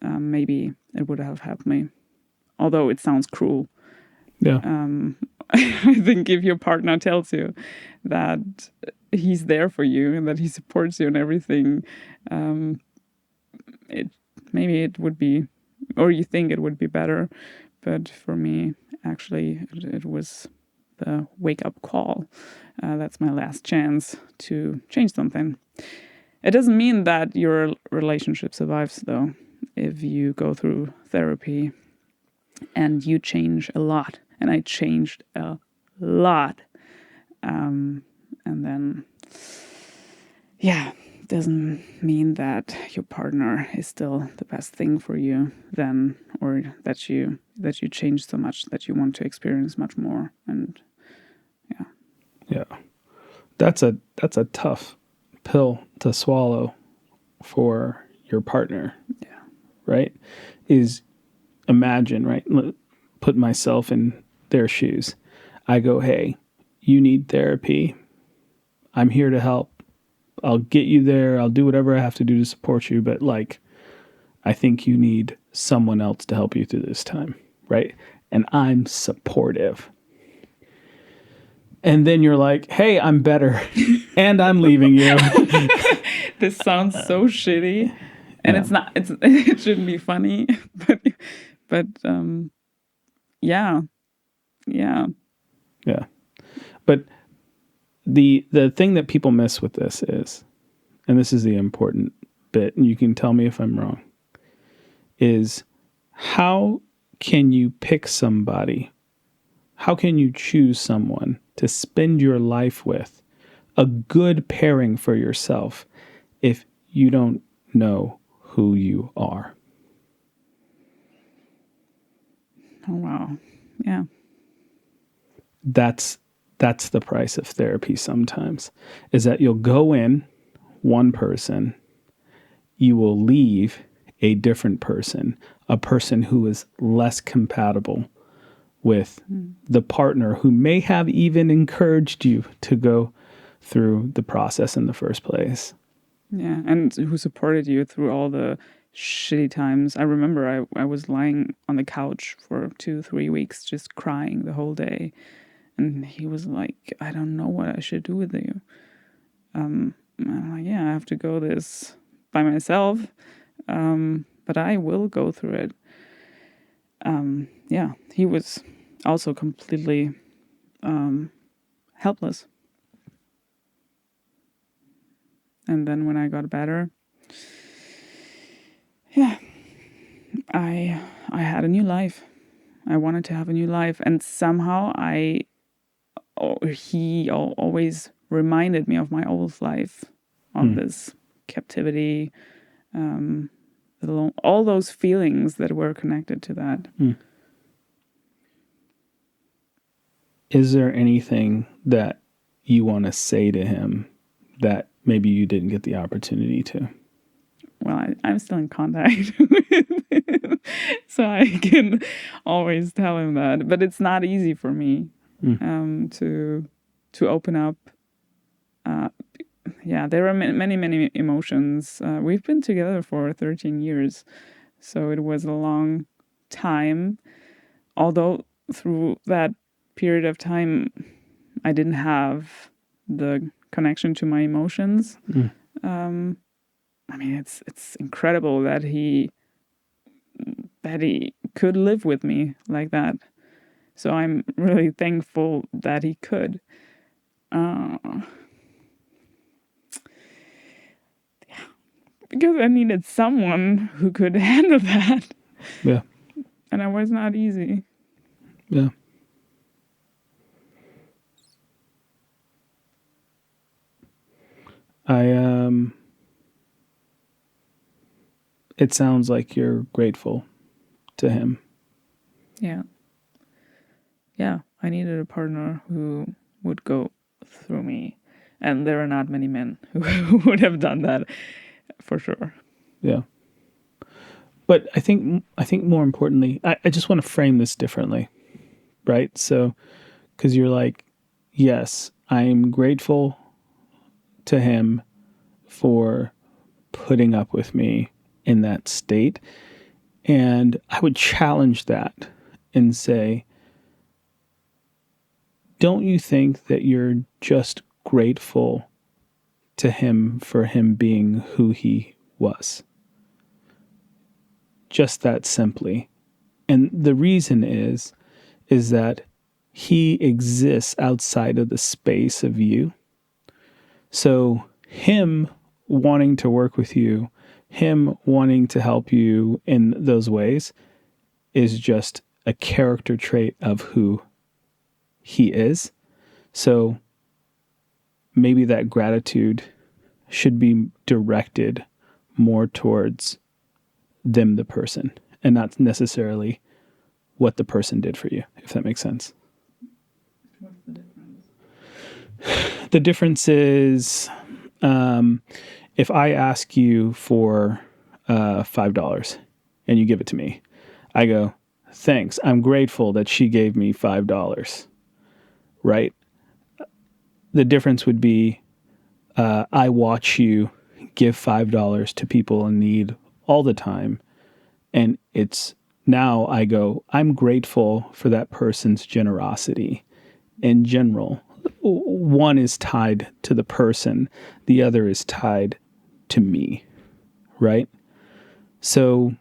maybe it would have helped me. Although it sounds cruel. Yeah. I think if your partner tells you that he's there for you and that he supports you and everything, maybe it would be, or you think it would be better. But for me, actually, it was the wake-up call. That's my last chance to change something. It doesn't mean that your relationship survives, though, if you go through therapy and you change a lot. And I changed a lot. And then, doesn't mean that your partner is still the best thing for you then, or that you change so much that you want to experience much more. And that's a tough pill to swallow for your partner. Right? Is imagine, right? Put myself in their shoes. I go, hey, you need therapy. I'm here to help. I'll get you there. I'll do whatever I have to do to support you. But like, I think you need someone else to help you through this time. Right? And I'm supportive. And then you're like, hey, I'm better. And I'm leaving you. This sounds so shitty. And it's not, it shouldn't be funny, but yeah. But the thing that people miss with this is, and this is the important bit, and you can tell me if I'm wrong, is how can you pick somebody? How can you choose someone to spend your life with, a good pairing for yourself, if you don't know who you are? Oh, wow. Yeah. That's the price of therapy sometimes, is that you'll go in one person, you will leave a different person, a person who is less compatible with the partner who may have even encouraged you to go through the process in the first place. Yeah, and who supported you through all the shitty times. I remember I was lying on the couch for 2-3 weeks just crying the whole day. And he was like, I don't know what I should do with you. I'm like, yeah, I have to go this by myself. But I will go through it. He was also completely helpless. And then when I got better, I had a new life. I wanted to have a new life. And somehow he always reminded me of my old life, of this captivity, all those feelings that were connected to that. Is there anything that you want to say to him that maybe you didn't get the opportunity to? Well, I'm still in contact with him, so I can always tell him that. But it's not easy for me to open up. There are many emotions. We've been together for 13 years, so it was a long time. Although through that period of time, I didn't have the connection to my emotions. I mean, it's incredible that he could live with me like that. So I'm really thankful that he could. Because I needed someone who could handle that. Yeah. And it was not easy. Yeah. It sounds like you're grateful to him. Yeah. Yeah, I needed a partner who would go through me. And there are not many men who would have done that, for sure. Yeah. But I think more importantly, I just want to frame this differently, right? So, because you're like, yes, I am grateful to him for putting up with me in that state. And I would challenge that and say, don't you think that you're just grateful to him for him being who he was. Just that simply. And the reason is that he exists outside of the space of you. So him wanting to work with you, him wanting to help you in those ways is just a character trait of who he is. So maybe that gratitude should be directed more towards them, the person, and not necessarily what the person did for you, if that makes sense. What's the difference? The difference is if I ask you for $5 and you give it to me, I go, thanks, I'm grateful that she gave me $5, right? The difference would be I watch you give $5 to people in need all the time. And it's now I go, I'm grateful for that person's generosity in general. One is tied to the person. The other is tied to me, right? So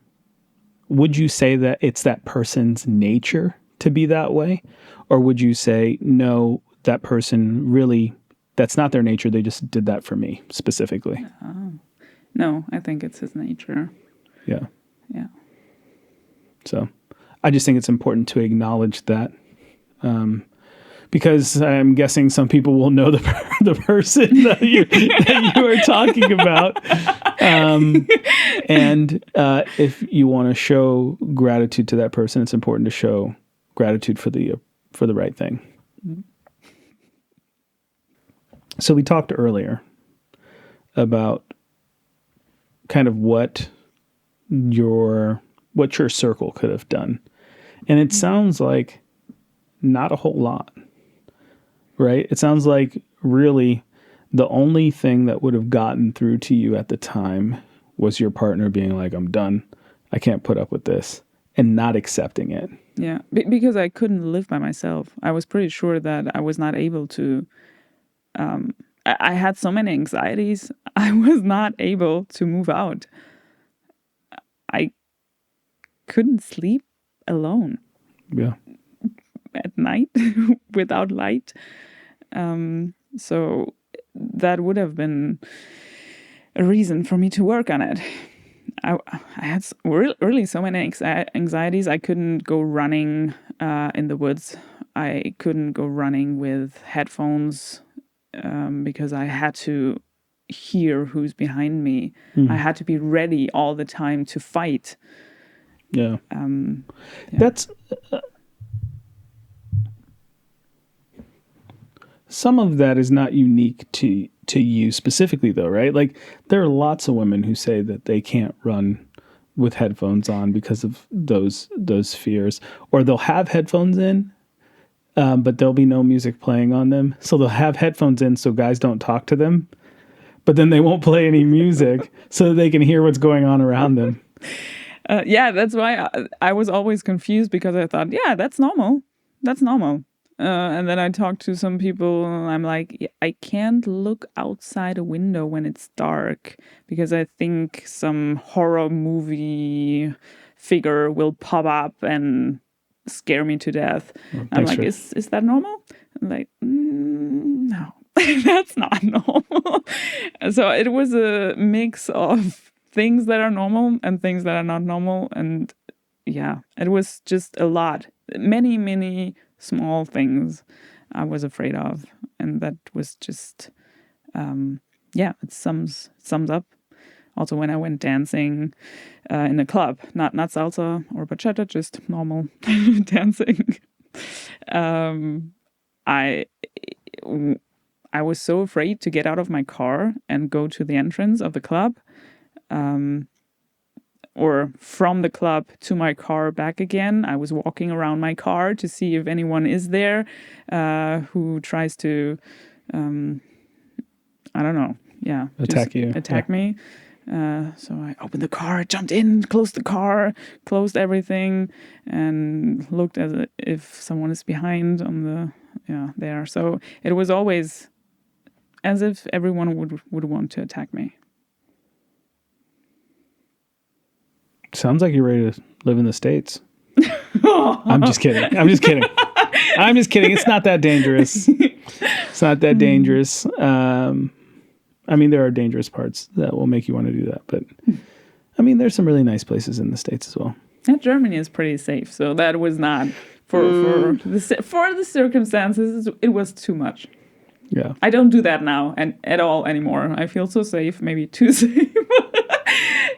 would you say that it's that person's nature to be that way? Or would you say, no, that person really, that's not their nature. They just did that for me specifically. No, I think it's his nature. Yeah. Yeah. So I just think it's important to acknowledge that because I'm guessing some people will know the person that you are talking about. And if you want to show gratitude to that person, it's important to show gratitude for the right thing. Mm-hmm. So we talked earlier about kind of what your circle could have done. And it sounds like not a whole lot, right? It sounds like really the only thing that would have gotten through to you at the time was your partner being like, I'm done. I can't put up with this, and not accepting it. Yeah, because I couldn't live by myself. I was pretty sure that I was not able to. I had so many anxieties. I was not able to move out. I couldn't sleep alone. Yeah. At night without light. So that would have been a reason for me to work on it. I had really so many anxieties. I couldn't go running in the woods. I couldn't go running with headphones because I had to hear who's behind me. I had to be ready all the time to fight. Yeah. Yeah. That's some of that is not unique to you specifically, though, right? Like there are lots of women who say that they can't run with headphones on because of those fears, or they'll have headphones in, but there'll be no music playing on them. So they'll have headphones in so guys don't talk to them, but then they won't play any music so that they can hear what's going on around them. Yeah, that's why I was always confused, because I thought, yeah, that's normal. That's normal. And then I talked to some people and I'm like, I can't look outside a window when it's dark because I think some horror movie figure will pop up and scare me to death. I'm like, is that normal? I'm like, no, that's not normal. So it was a mix of things that are normal and things that are not normal. And yeah, it was just a lot. Many small things I was afraid of. And that was just, it sums up. Also, when I went dancing in a club, not salsa or bachata, just normal dancing. I was so afraid to get out of my car and go to the entrance of the club. Or from the club to my car back again. I was walking around my car to see if anyone is there who tries to, I don't know, attack me. So I opened the car, jumped in, closed the car, closed everything, and looked as if someone is behind on the, there. So it was always as if everyone would want to attack me. Sounds like you're ready to live in the States. I'm just kidding. It's not that dangerous. It's not that dangerous. I mean, there are dangerous parts that will make you want to do that. But, I mean, there's some really nice places in the States as well. And Germany is pretty safe. So that was not, for the circumstances, it was too much. Yeah. I don't do that now at all anymore. I feel so safe, maybe too safe.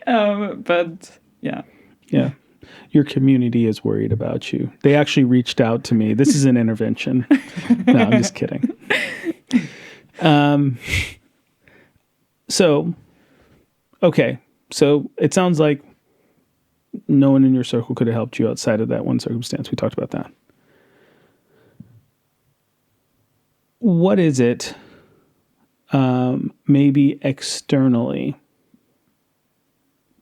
But, yeah. Yeah. Your community is worried about you. They actually reached out to me. This is an intervention. No, I'm just kidding. So it sounds like no one in your circle could have helped you outside of that one circumstance. We talked about that. What is it, maybe externally?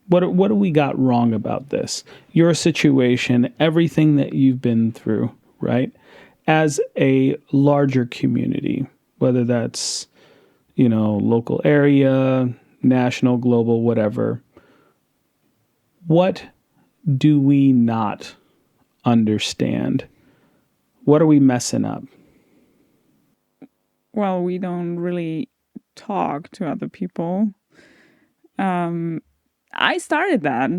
What do we got wrong about this? Your situation, everything that you've been through, right? As a larger community, whether that's, local area, national, global, whatever. What do we not understand? What are we messing up? Well, we don't really talk to other people. I started that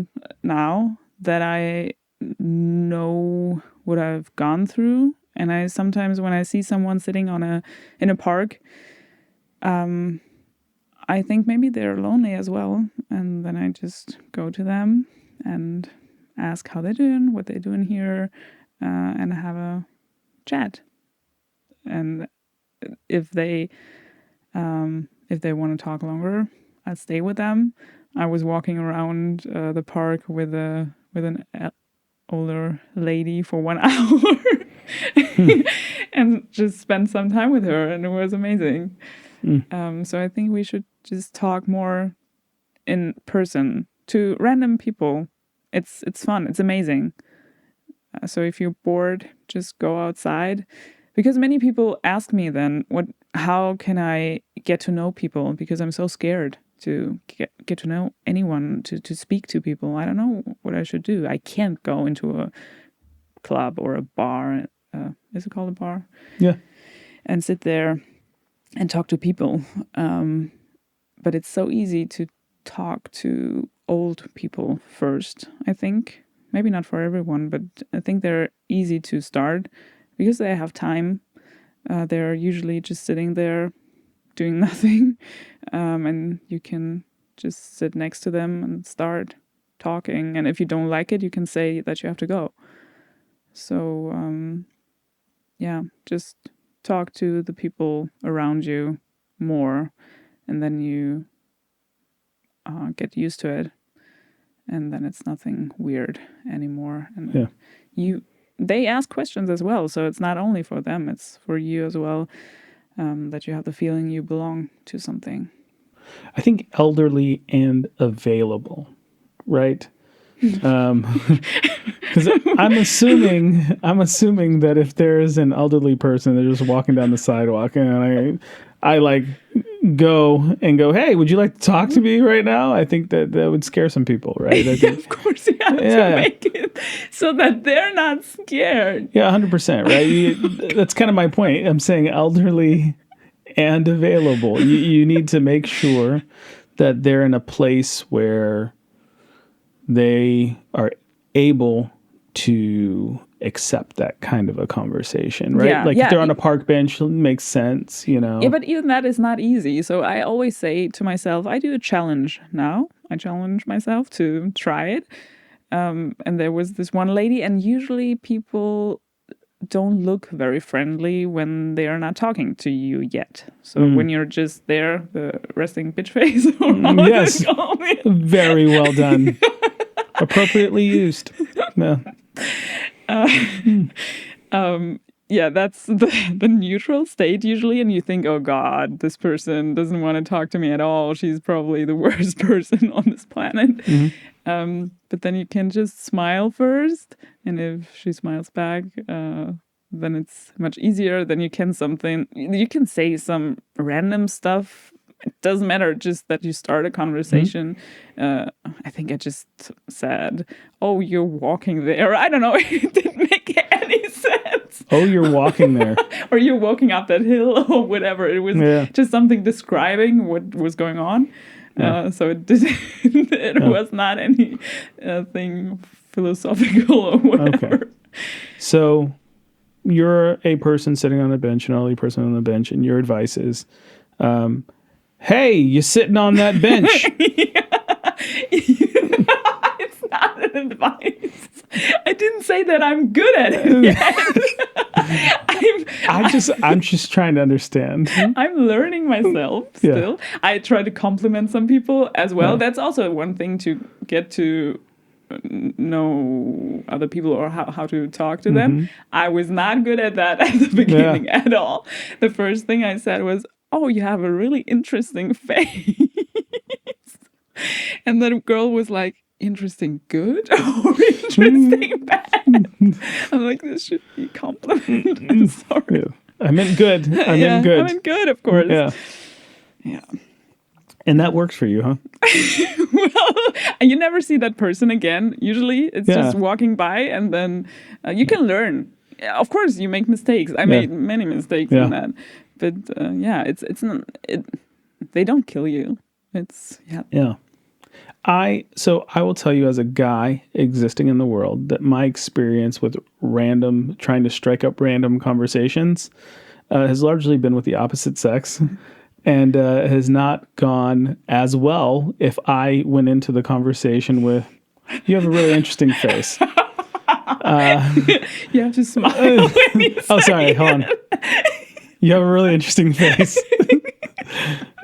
now that I know what I've gone through. And I sometimes, when I see someone sitting in a park, I think maybe they're lonely as well. And then I just go to them and ask how they're doing, what they're doing here, and have a chat. And if they want to talk longer, I stay with them. I was walking around the park with an older lady for 1 hour and just spent some time with her, and it was amazing. So I think we should just talk more in person to random people. It's fun. It's amazing. So if you're bored, just go outside. Because many people ask me then, how can I get to know people? Because I'm so scared to get to know anyone, to speak to people. I don't know what I should do. I can't go into a club or a bar. Is it called a bar? Yeah. And sit there and talk to people. But it's so easy to talk to old people first, I think. Maybe not for everyone, but I think they're easy to start because they have time. They're usually just sitting there doing nothing. And you can just sit next to them and start talking. And if you don't like it, you can say that you have to go. So, just talk to the people around you more. And then you get used to it. And then it's nothing weird anymore. And they ask questions as well. So it's not only for them, it's for you as well. That you have the feeling you belong to something. I think elderly and available, right? Because I'm assuming that if there is an elderly person, they're just walking down the sidewalk, and I like go, hey, would you like to talk to me right now? I think that would scare some people, right? I think, of course, you have to make it so that they're not scared. Yeah, 100%, right? That's kind of my point. I'm saying elderly and available. You need to make sure that they're in a place where they are able to accept that kind of a conversation, right? If they're on a park bench, it makes sense, Yeah, but even that is not easy. So I always say to myself, I do a challenge now. I challenge myself to try it. And there was this one lady, and usually people don't look very friendly when they are not talking to you yet. So when you're just there, the resting bitch face. Yes, very well done. Appropriately used. Yeah. That's the neutral state usually, and you think, oh God, this person doesn't want to talk to me at all. She's probably the worst person on this planet. But then you can just smile first, and if she smiles back, then it's much easier. Then you can say some random stuff. It doesn't matter, just that you start a conversation. I think I just said, "Oh, you're walking there." I don't know. It didn't make any sense. Oh, you're walking there. Or you're walking up that hill or whatever. It was just something describing what was going on. So it was not any thing philosophical or whatever. Okay. So you're a person sitting on a bench, an elderly person on the bench, and your advice is, hey, you're sitting on that bench. It's not an advice. I didn't say that I'm good at it yet. I'm just trying to understand. I'm learning myself still. I try to compliment some people as well. That's also one thing to get to know other people or how to talk to them. I was not good at that at the beginning at all. The first thing I said was, "Oh, you have a really interesting face." And then a girl was like, "Interesting good or interesting bad?" I'm like, this should be a compliment. I'm sorry. Yeah. I meant good. I meant good. I meant good, of course. Yeah. And that works for you, huh? Well, you never see that person again. Usually it's just walking by, and then you can learn. Of course, you make mistakes. I made many mistakes in that. But it's not, they don't kill you. It's, Yeah. I will tell you, as a guy existing in the world, that my experience with trying to strike up random conversations has largely been with the opposite sex, and has not gone as well if I went into the conversation with, "You have a really interesting face." You have to smile when you say sorry, hold on. "You have a really interesting face."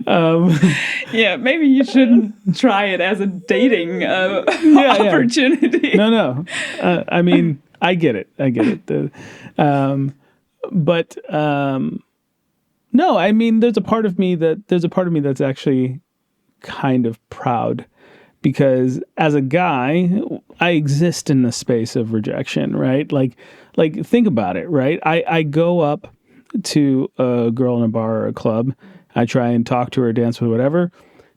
Maybe you shouldn't try it as a dating opportunity. No. I mean, I get it. No, I mean, there's a part of me that's actually kind of proud, because as a guy, I exist in the space of rejection, right? Like think about it, right? I go up to a girl in a bar or a club. I try and talk to her, dance with her, whatever.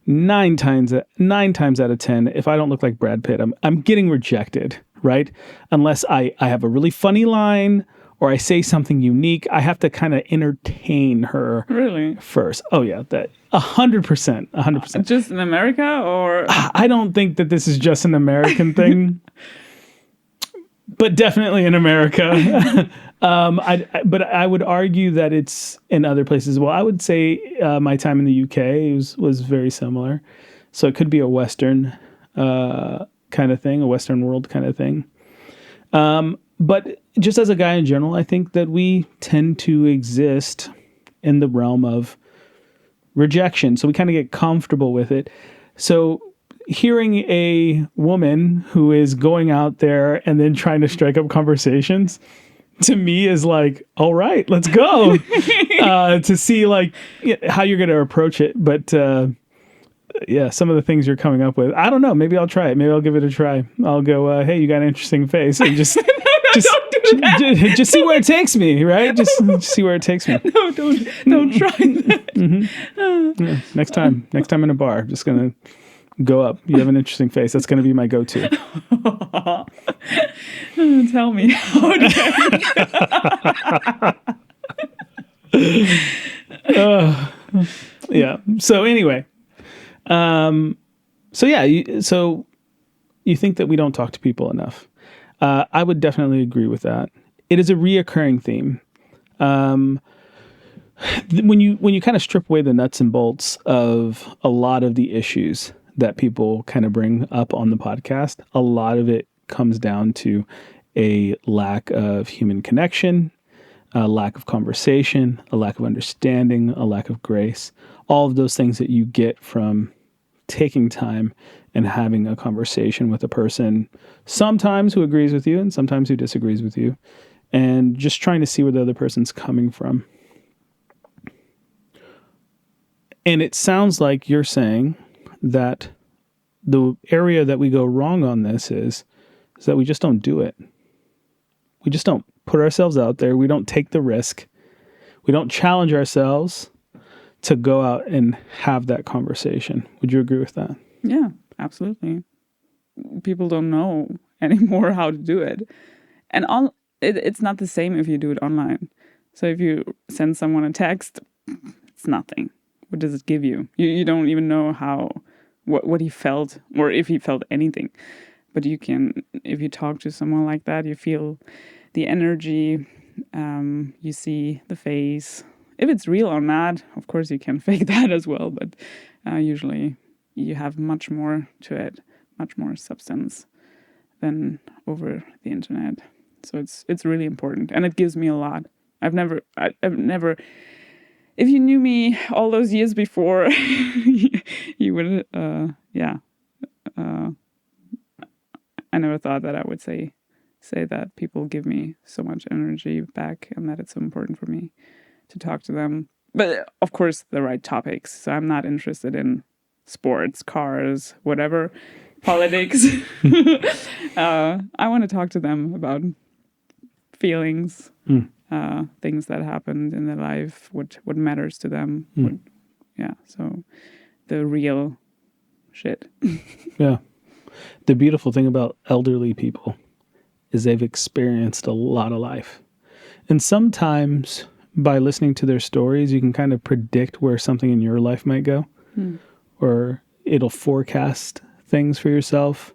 9 times out of 10, if I don't look like Brad Pitt, I'm getting rejected, right? Unless I have a really funny line or I say something unique. I have to kind of entertain her first. Oh yeah, that 100%. Just in America, or I don't think that this is just an American thing, but definitely in America. But I would argue that it's in other places as well. I would say my time in the UK was very similar. So it could be a Western kind of thing, a Western world kind of thing. But just as a guy in general, I think that we tend to exist in the realm of rejection. So we kind of get comfortable with it. So hearing a woman who is going out there and then trying to strike up conversations, to me, is like, all right, let's go, to see like how you're going to approach it. But some of the things you're coming up with, I don't know. Maybe I'll try it. Maybe I'll give it a try. I'll go, hey, you got an interesting face, and just just see where it takes me, right? Just see where it takes me. No, don't try that. Next time in a bar, I'm just gonna go up. You have an interesting face. That's gonna be my go-to. Tell me how. So anyway, so you think that we don't talk to people enough? I would definitely agree with that. It is a reoccurring theme. When you kind of strip away the nuts and bolts of a lot of the issues that people kind of bring up on the podcast, a lot of it comes down to a lack of human connection, a lack of conversation, a lack of understanding, a lack of grace, all of those things that you get from taking time and having a conversation with a person, sometimes who agrees with you and sometimes who disagrees with you, and just trying to see where the other person's coming from. And it sounds like you're saying that the area that we go wrong on this is that we just don't do it. We just don't put ourselves out there. We don't take the risk. We don't challenge ourselves to go out and have that conversation. Would you agree with that? Yeah, absolutely. People don't know anymore how to do it. And it's not the same if you do it online. So if you send someone a text, it's nothing. What does it give you? You don't even know what he felt or if he felt anything. But you can, if you talk to someone like that, you feel the energy, you see the face. If it's real or not, of course you can fake that as well. But usually you have much more to it, much more substance than over the internet. So it's really important, and it gives me a lot. I've never. If you knew me all those years before, you would. I never thought that I would say that people give me so much energy back, and that it's so important for me to talk to them. But of course, the right topics. So I'm not interested in sports, cars, whatever, politics. I want to talk to them about feelings, things that happened in their life, what matters to them. So the real shit. Yeah. The beautiful thing about elderly people is they've experienced a lot of life. And sometimes by listening to their stories, you can kind of predict where something in your life might go, or it'll forecast things for yourself.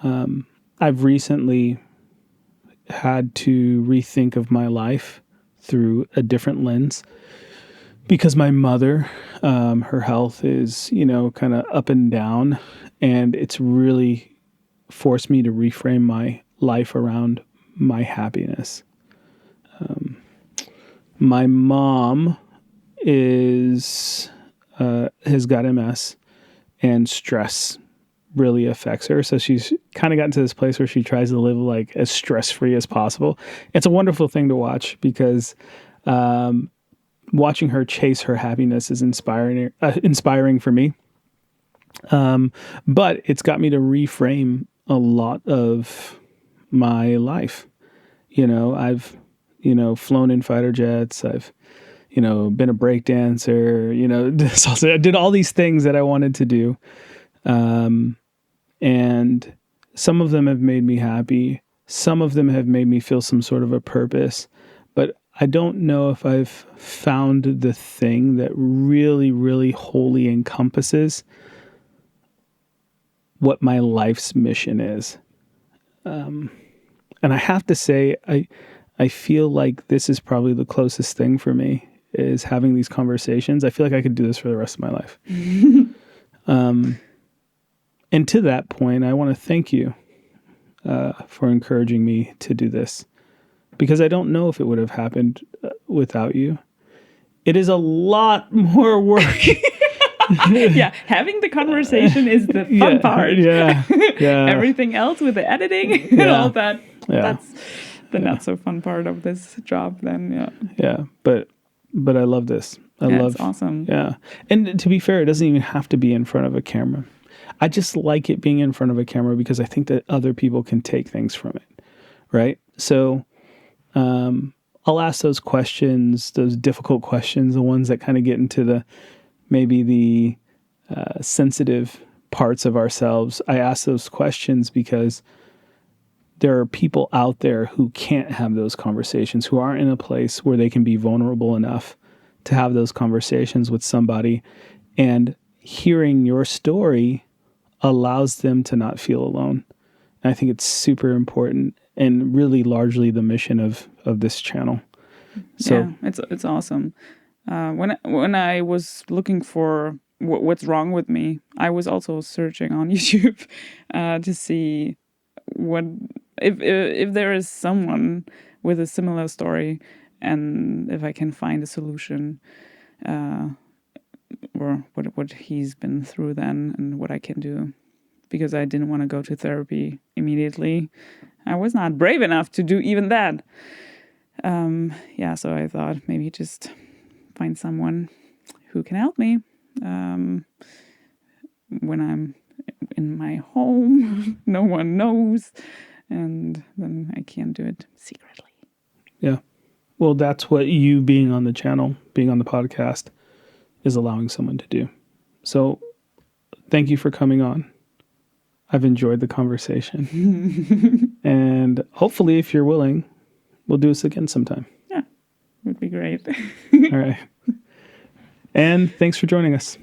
I've recently had to rethink of my life through a different lens because my mother, her health is, kind of up and down, and it's really forced me to reframe my life around my happiness. My mom has got MS, and stress really affects her. So she's kind of gotten to this place where she tries to live like as stress-free as possible. It's a wonderful thing to watch because watching her chase her happiness is inspiring for me. But it's got me to reframe a lot of my life. I've, flown in fighter jets. I've, been a break dancer, salsa. I did all these things that I wanted to do. And some of them have made me happy. Some of them have made me feel some sort of a purpose, but I don't know if I've found the thing that really, really wholly encompasses what my life's mission is. And I have to say, I feel like this is probably the closest thing for me, is having these conversations. I feel like I could do this for the rest of my life. And to that point, I want to thank you for encouraging me to do this, because I don't know if it would have happened without you. It is a lot more work. Yeah, having the conversation is the fun part. Yeah. Everything else with the editing and all that, that's the not so fun part of this job then, Yeah, but I love this. It's awesome. Yeah. And to be fair, it doesn't even have to be in front of a camera. I just like it being in front of a camera because I think that other people can take things from it, right? So I'll ask those questions, those difficult questions, the ones that kind of get into maybe the sensitive parts of ourselves. I ask those questions because there are people out there who can't have those conversations, who aren't in a place where they can be vulnerable enough to have those conversations with somebody. And hearing your story allows them to not feel alone. And I think it's super important and really largely the mission of this channel. So it's awesome. When I was looking for what's wrong with me, I was also searching on YouTube to see what if there is someone with a similar story, and if I can find a solution, or what he's been through then, and what I can do, because I didn't want to go to therapy immediately. I was not brave enough to do even that. So I thought maybe just find someone who can help me when I'm in my home. No one knows, and then I can do it secretly. Yeah. Well, that's what you being on the channel, being on the podcast is allowing someone to do. So thank you for coming on. I've enjoyed the conversation. And hopefully, if you're willing, we'll do this again sometime. Yeah, would be great. All right. And thanks for joining us.